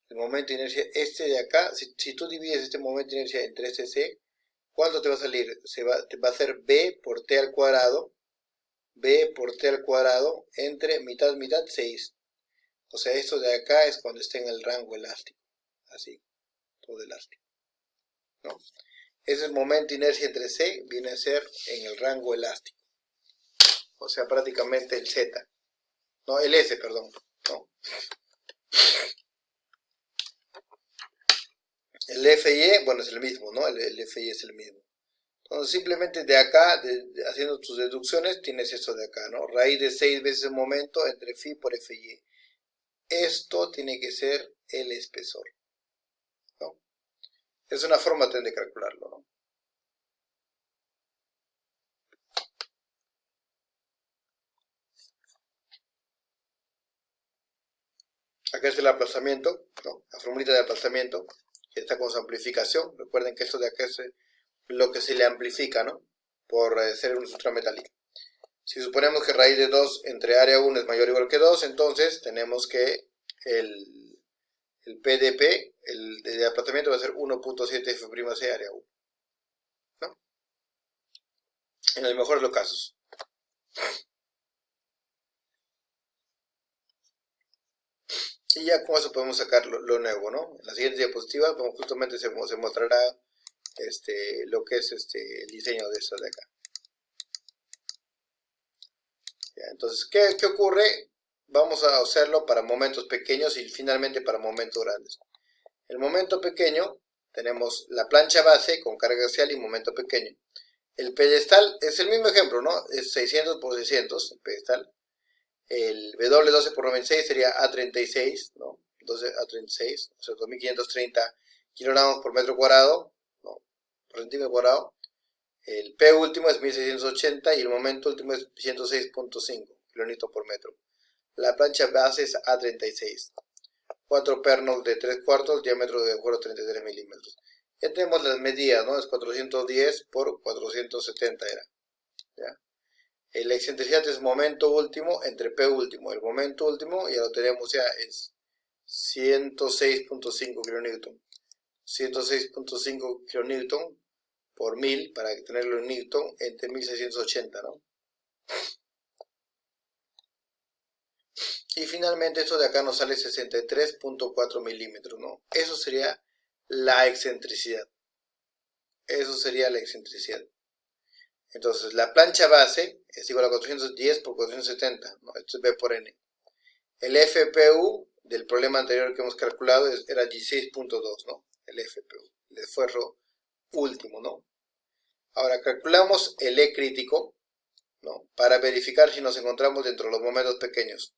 El momento de inercia, este de acá, si tú divides este momento de inercia entre este C, ¿cuánto te va a salir? Te va a ser B por T al cuadrado, B por T al cuadrado, entre mitad, 6. O sea, esto de acá es cuando está en el rango elástico, así, todo elástico, ¿no? Ese momento de inercia entre C viene a ser en el rango elástico. O sea, prácticamente el Z. No, el S, perdón. ¿No? El FY, bueno, es el mismo, ¿no? El FY es el mismo. Entonces, simplemente de acá, haciendo tus deducciones, tienes esto de acá, ¿no? Raíz de 6 veces el momento entre phi por FY. Esto tiene que ser el espesor, ¿no? Es una forma de calcularlo, ¿no? Acá es el aplazamiento, ¿no? La formulita de aplazamiento, que está con su amplificación. Recuerden que esto de acá es lo que se le amplifica, ¿no? Por ser una estructura metálica. Si suponemos que raíz de 2 entre área 1 es mayor o igual que 2, entonces tenemos que el PDP, el de aplazamiento, va a ser 1.7 F'C área 1, ¿no? En el mejor de los casos. Y ya con eso podemos sacar lo nuevo, ¿no? En la siguiente diapositiva, como justamente se mostrará lo que es el diseño de esto de acá. Ya, entonces, ¿qué ocurre? Vamos a hacerlo para momentos pequeños y finalmente para momentos grandes. El momento pequeño, tenemos la plancha base con carga axial y momento pequeño. El pedestal es el mismo ejemplo, ¿no? Es 600 por 600, el pedestal. El W12 por 96 sería A36, ¿no? Entonces A36, o sea, 2530 kilogramos por metro cuadrado, ¿no? Por centímetro cuadrado. El P último es 1680 y el momento último es 106.5 kilonewton por metro. La plancha base es A36. 4 pernos de 3/4, diámetro de agujero 33 milímetros. Ya tenemos las medidas, ¿no? Es 410 por 470 era. ¿Ya? La excentricidad es momento último entre P último. El momento último, ya lo tenemos ya, es 106.5 kN. 106.5 kN por 1000, para tenerlo en newton, entre 1680, ¿no? Y finalmente esto de acá nos sale 63.4 milímetros, ¿no? Eso sería la excentricidad. Eso sería la excentricidad. Entonces, la plancha base es igual a 410 por 470, ¿no? Esto es B por N. El FPU del problema anterior que hemos calculado era 16.2, ¿no? El FPU, el esfuerzo último, ¿no? Ahora calculamos el E crítico, ¿no? Para verificar si nos encontramos dentro de los momentos pequeños.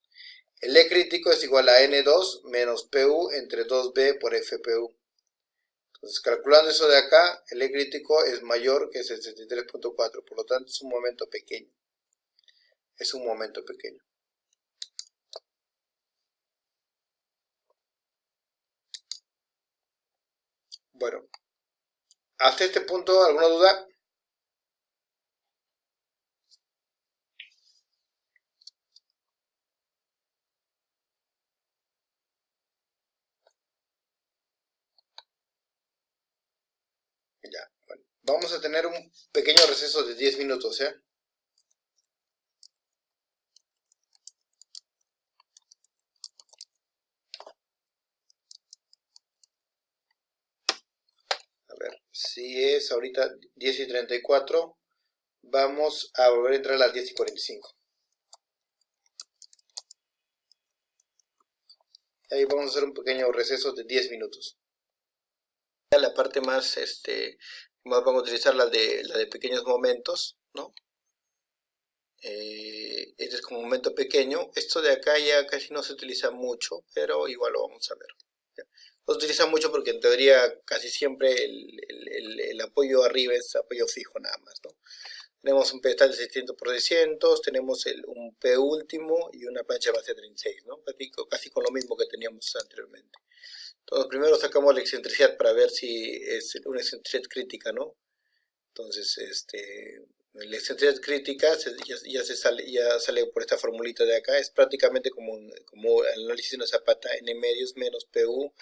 El E crítico es igual a N2 menos PU entre 2B por FPU. Entonces, calculando eso de acá, el E crítico es mayor que 63.4, por lo tanto es un momento pequeño. Es un momento pequeño. Bueno, hasta este punto, ¿alguna duda? Ya, bueno, vamos a tener un pequeño receso de 10 minutos, ¿eh? A ver, si es ahorita 10:34, vamos a volver a entrar a las 10:45. Ahí vamos a hacer un pequeño receso de 10 minutos. La parte más, más vamos a utilizar la de pequeños momentos, ¿no? Este es como un momento pequeño. Esto de acá ya casi no se utiliza mucho, pero igual lo vamos a ver. ¿Ya? No se utiliza mucho porque en teoría casi siempre el apoyo arriba es apoyo fijo nada más, ¿no? Tenemos un pedestal de 600 por 600, tenemos un P último y una plancha base de 36, ¿no? Casi con lo mismo que teníamos anteriormente. Entonces primero sacamos la excentricidad para ver si es una excentricidad crítica, ¿no? Entonces, la excentricidad crítica ya sale por esta formulita de acá. Es prácticamente como el análisis de una zapata, N medios menos PU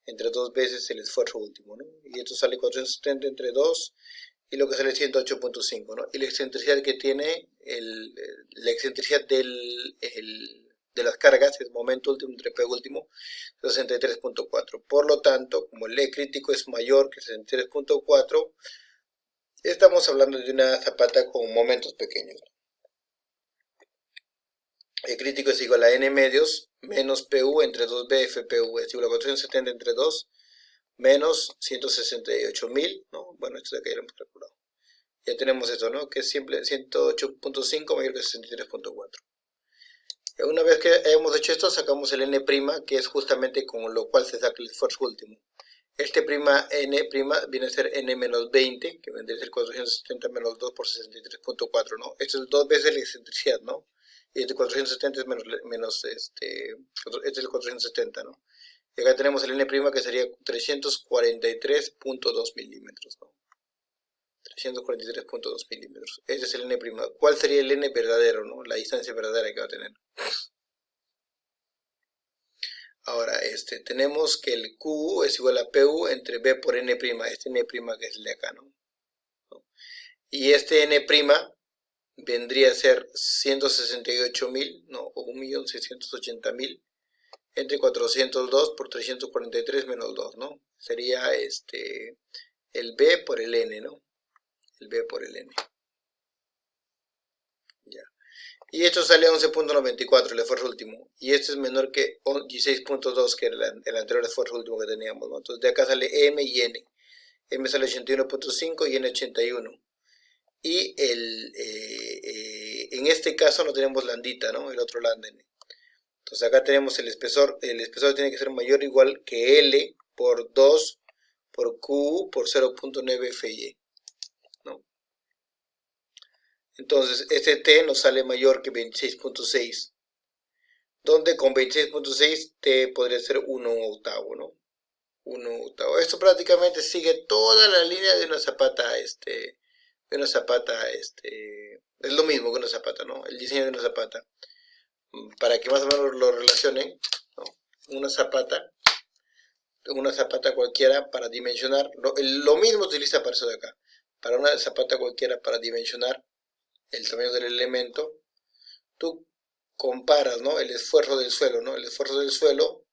entre 2 veces el esfuerzo último, ¿no? Y esto sale 470 entre 2 y lo que sale 108.5, ¿no? Y la excentricidad que tiene, la excentricidad de las cargas, es momento último entre P último, 63.4. Por lo tanto, como el E crítico es mayor que 63.4, estamos hablando de una zapata con momentos pequeños. El crítico es igual a N medios menos PU entre 2B FPU, es igual a 470 entre 2 menos 168.000, ¿no? Bueno, esto de acá ya lo hemos calculado. Ya tenemos esto, ¿no? Que es simple, 108.5 mayor que 63.4. Una vez que hemos hecho esto, sacamos el N', que es justamente con lo cual se saca el esfuerzo último. Este prima N' viene a ser N menos 20, que vendría a ser 470 menos 2 por 63.4, ¿no? Esto es 2 veces la excentricidad, ¿no? Y este 470 es este es el 470, ¿no? Y acá tenemos el N' que sería 343.2 milímetros, ¿no? 343.2 milímetros. Ese es el N'. ¿Cuál sería el N verdadero, ¿no? La distancia verdadera que va a tener. Ahora, tenemos que el Q es igual a PU entre B por N', este N' que es el de acá, ¿no? Y este N' vendría a ser 168.000, ¿no? O 1.680.000 entre 402 por 343 menos 2, ¿no? Sería el B por el N, ¿no? El B por el N. Ya. Y esto sale a 11.94, el esfuerzo último. Y este es menor que 16.2, que era el anterior esfuerzo último que teníamos, ¿no? Entonces de acá sale M y N. M sale 81.5 y N 81. Y en este caso no tenemos landita, ¿no? El otro landa. Entonces acá tenemos el espesor tiene que ser mayor o igual que L por 2 por Q por 0.9 FY, ¿no? Entonces este T nos sale mayor que 26.6. donde con 26.6 T podría ser 1/8, ¿no? 1/8. Esto prácticamente sigue toda la línea de una zapata, es lo mismo que una zapata, ¿no? El diseño de una zapata. Para que más o menos lo relacionen, ¿no? Una zapata cualquiera para dimensionar, lo mismo se utiliza para eso de acá. Para una zapata cualquiera para dimensionar el tamaño del elemento, tú comparas, ¿no? El esfuerzo del suelo, ¿no? El esfuerzo del suelo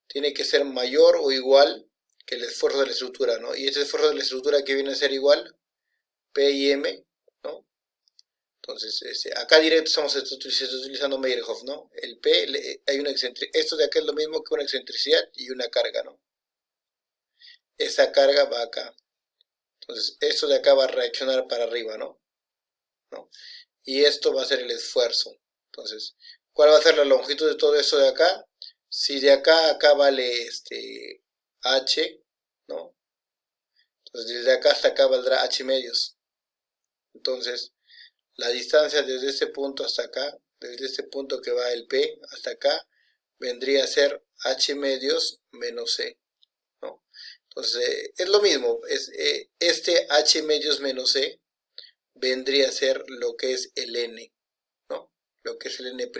tiene que ser mayor o igual que el esfuerzo de la estructura, ¿no? Y este esfuerzo de la estructura que viene a ser igual, P y M, ¿no? Entonces, acá directo estamos utilizando Meyerhof, ¿no? El P, hay una excentricidad, esto de acá es lo mismo que una excentricidad y una carga, ¿no? Esa carga va acá. Entonces, esto de acá va a reaccionar para arriba, ¿no? Y esto va a ser el esfuerzo. Entonces, ¿cuál va a ser la longitud de todo eso de acá? Si de acá a acá vale H, ¿no? Entonces, desde acá hasta acá valdrá H medios. Entonces, la distancia desde este punto hasta acá, desde este punto que va el P hasta acá, vendría a ser H medios menos C, ¿no? Entonces, es lo mismo, este H medios menos C vendría a ser lo que es el N, ¿no? Lo que es el N',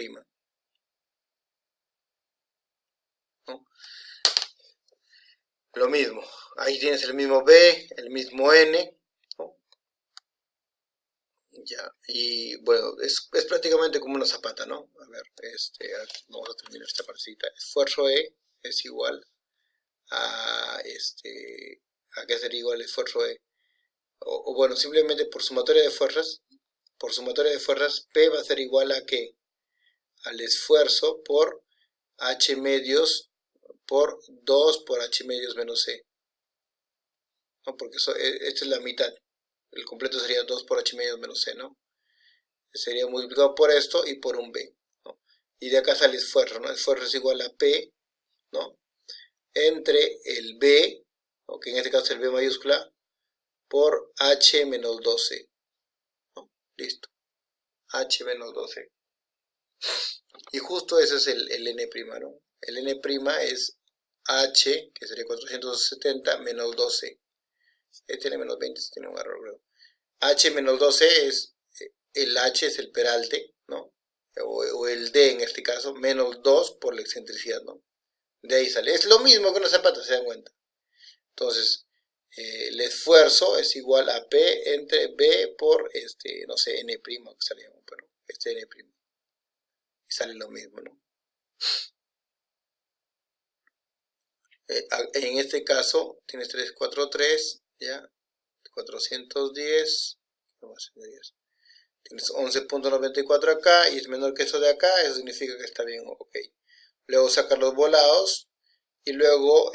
¿no? Lo mismo, ahí tienes el mismo B, el mismo N, ¿no? Ya, y bueno, es prácticamente como una zapata, ¿no? A ver, vamos a terminar esta partecita. Esfuerzo E es igual a, ¿a qué sería igual el esfuerzo E? O bueno, simplemente por sumatoria de fuerzas, P va a ser igual a ¿qué? Al esfuerzo por H medios por 2 por H medios menos C, ¿no? Porque esta es la mitad, el completo sería 2 por H medios menos C, ¿no? Sería multiplicado por esto y por un B, ¿no? Y de acá sale el esfuerzo, ¿no? El esfuerzo es igual a P, ¿no? Entre el B, ¿no? Que en este caso es el B mayúscula, por H menos 12, ¿no? Listo, H menos 12. Y justo ese es el N', ¿no? El N' es H, que sería 470, menos 12. Tiene menos 20, tiene un error, creo. H menos 12 es, el H es el peralte, ¿no? O el D en este caso, menos 2 por la excentricidad, ¿no? De ahí sale. Es lo mismo que una zapata, se dan cuenta. Entonces, el esfuerzo es igual a P entre B por, no sé, N', que sale, bueno, N'. Y sale lo mismo, ¿no? En este caso, tienes 343, ¿ya? 410, ¿qué más? Tienes 11.94 acá y es menor que eso de acá, eso significa que está bien, ok. Luego sacar los volados y luego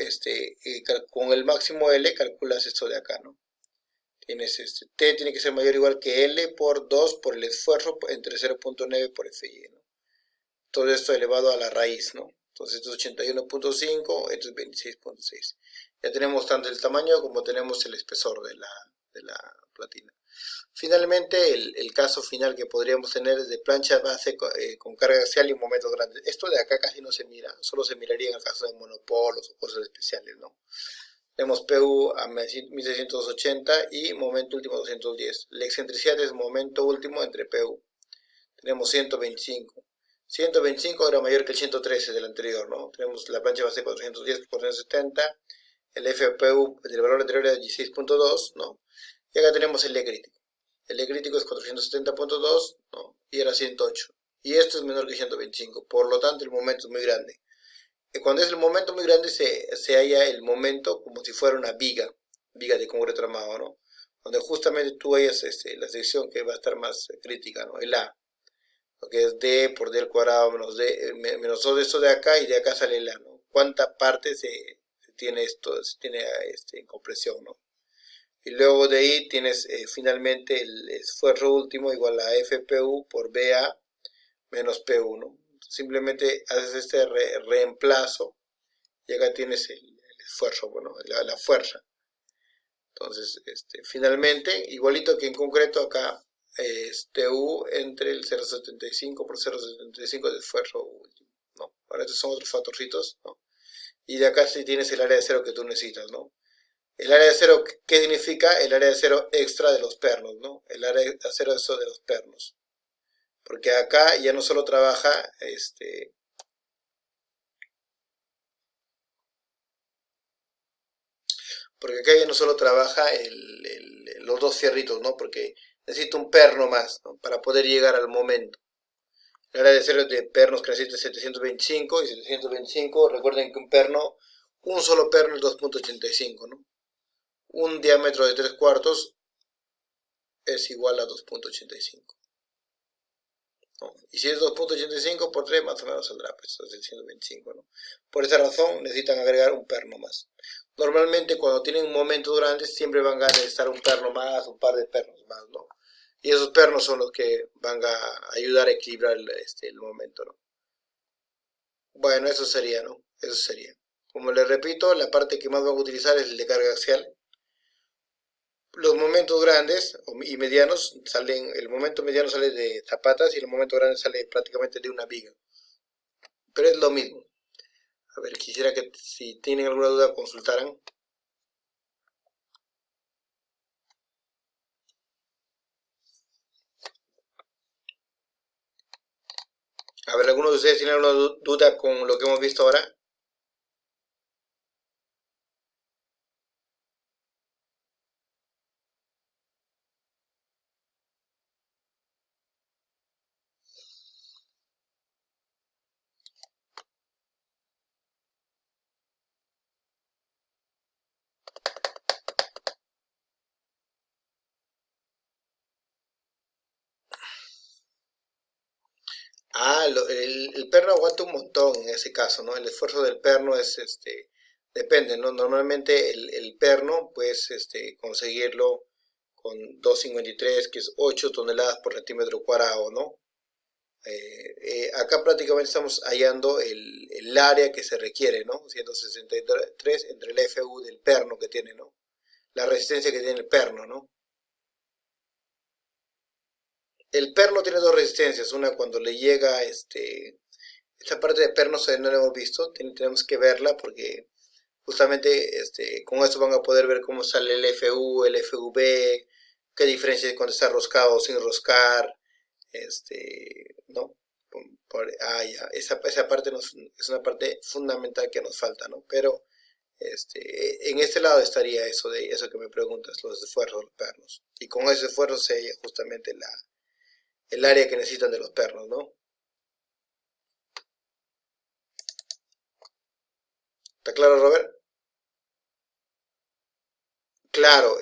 con el máximo L calculas esto de acá, ¿no? Tienes T tiene que ser mayor o igual que L por 2 por el esfuerzo entre 0.9 por FY, ¿no? Todo esto elevado a la raíz, ¿no? Entonces esto es 81.5, esto es 26.6. Ya tenemos tanto el tamaño como tenemos el espesor de la platina. Finalmente, el caso final que podríamos tener es de plancha base con carga axial y momentos grandes. Esto de acá casi no se mira, solo se miraría en el caso de monopolos o cosas especiales, ¿no? Tenemos PU a 1680 y momento último 210. La excentricidad es momento último entre PU. Tenemos 125. 125 era mayor que el 113 del anterior, ¿no? Tenemos la plancha base 410 por 470. El FPU del valor anterior era 16.2, ¿no? Y acá tenemos el E crítico. El E crítico es 470.2, ¿no? Y era 108. Y esto es menor que 125. Por lo tanto, el momento es muy grande. Y cuando es el momento muy grande, se halla el momento como si fuera una viga de concreto armado, ¿no? Donde justamente tú hallas la sección que va a estar más crítica, ¿no? El A, lo que es D por D al cuadrado menos, menos 2 de esto de acá, y de acá sale el A, ¿no? ¿Cuánta parte se tiene esto? Se tiene en compresión, ¿no? Y luego de ahí tienes finalmente el esfuerzo último igual a FPU por BA menos P1, ¿no? Simplemente haces este reemplazo y acá tienes el esfuerzo, bueno, la fuerza. Entonces, finalmente, igualito que en concreto acá, es TU entre el 0.75 por 0.75 de esfuerzo último. ¿no? Ahora estos son otros factorcitos, ¿no? Y de acá sí tienes el área de cero que tú necesitas, ¿no? El área de cero, ¿qué significa? El área de cero extra de los pernos, ¿no? El área de cero eso de los pernos. Porque acá ya no solo trabaja, porque acá ya no solo trabaja los dos fierritos, ¿no? Porque necesito un perno más, ¿no? Para poder llegar al momento. El área de cero de pernos que necesita es 725 y 725, recuerden que un perno, un solo perno es 2.85, ¿no? Un diámetro de 3 cuartos es igual a 2.85, ¿no? Y si es 2.85 por 3, más o menos saldrá pues 725, ¿no? Por esa razón necesitan agregar un perno más. Normalmente cuando tienen momentos grandes siempre van a necesitar un perno más, un par de pernos más, ¿no? Y esos pernos son los que van a ayudar a equilibrar el momento, ¿no? Bueno, eso sería, ¿no? Eso sería. Como les repito, la parte que más van a utilizar es el de carga axial. Los momentos grandes y medianos salen, el momento mediano sale de zapatas y el momento grande sale prácticamente de una viga. Pero es lo mismo. A ver, quisiera que si tienen alguna duda consultaran. A ver, ¿alguno de ustedes tiene alguna duda con lo que hemos visto ahora? Ah, el perno aguanta un montón en ese caso, ¿no? El esfuerzo del perno es, depende, ¿no? Normalmente el perno puedes, conseguirlo con 2,53, que es 8 toneladas por centímetro cuadrado, ¿no? Acá prácticamente estamos hallando el área que se requiere, ¿no? 163 entre el FU del perno que tiene, ¿no? La resistencia que tiene el perno, ¿no? El perno tiene dos resistencias, una cuando le llega, esta parte de perno no la hemos visto, tenemos que verla porque justamente con esto van a poder ver cómo sale el FU, el FV, qué diferencia hay cuando está roscado o sin roscar, ¿no? Ya, esa parte es una parte fundamental que nos falta, ¿no? Pero en este lado estaría eso de eso que me preguntas, los esfuerzos de los pernos. Y con ese esfuerzo se halla justamente el área que necesitan de los pernos, ¿no? ¿Está claro, Robert? Claro,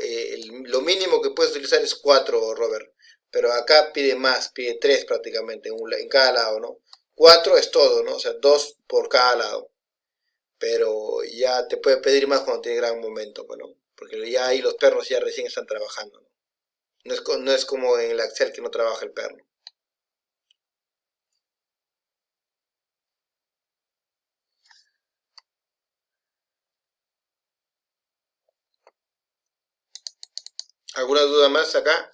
lo mínimo que puedes utilizar es 4, Robert, pero acá pide más, pide 3 prácticamente en cada lado, ¿no? 4 es todo, ¿no? O sea, 2 por cada lado, pero ya te puede pedir más cuando tiene gran momento, bueno, porque ya ahí los pernos ya recién están trabajando, ¿no? No es como en el Axel que no trabaja el perno. ¿Alguna duda más acá?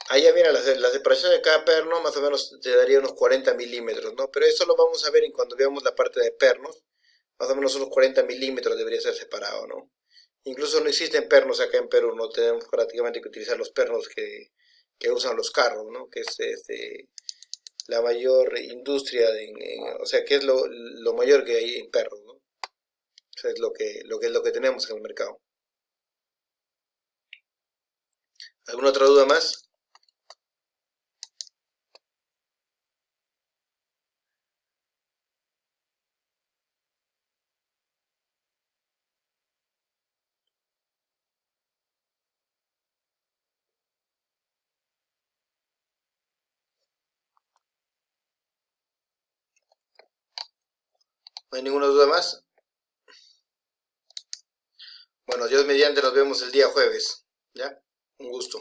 Ahí ya mira, la separación de cada perno más o menos te daría unos 40 milímetros, ¿no? Pero eso lo vamos a ver en cuando veamos la parte de pernos. Más o menos unos 40 milímetros debería ser separado, ¿no? Incluso no existen pernos acá en Perú, no tenemos prácticamente que utilizar los pernos que usan los carros, ¿no? Que es la mayor industria, o sea, que es lo mayor que hay en perros, ¿no? O sea, es lo que tenemos en el mercado. ¿Alguna otra duda más? ¿No hay ninguna duda más? Bueno, Dios mediante nos vemos el día jueves, ¿ya? Un gusto.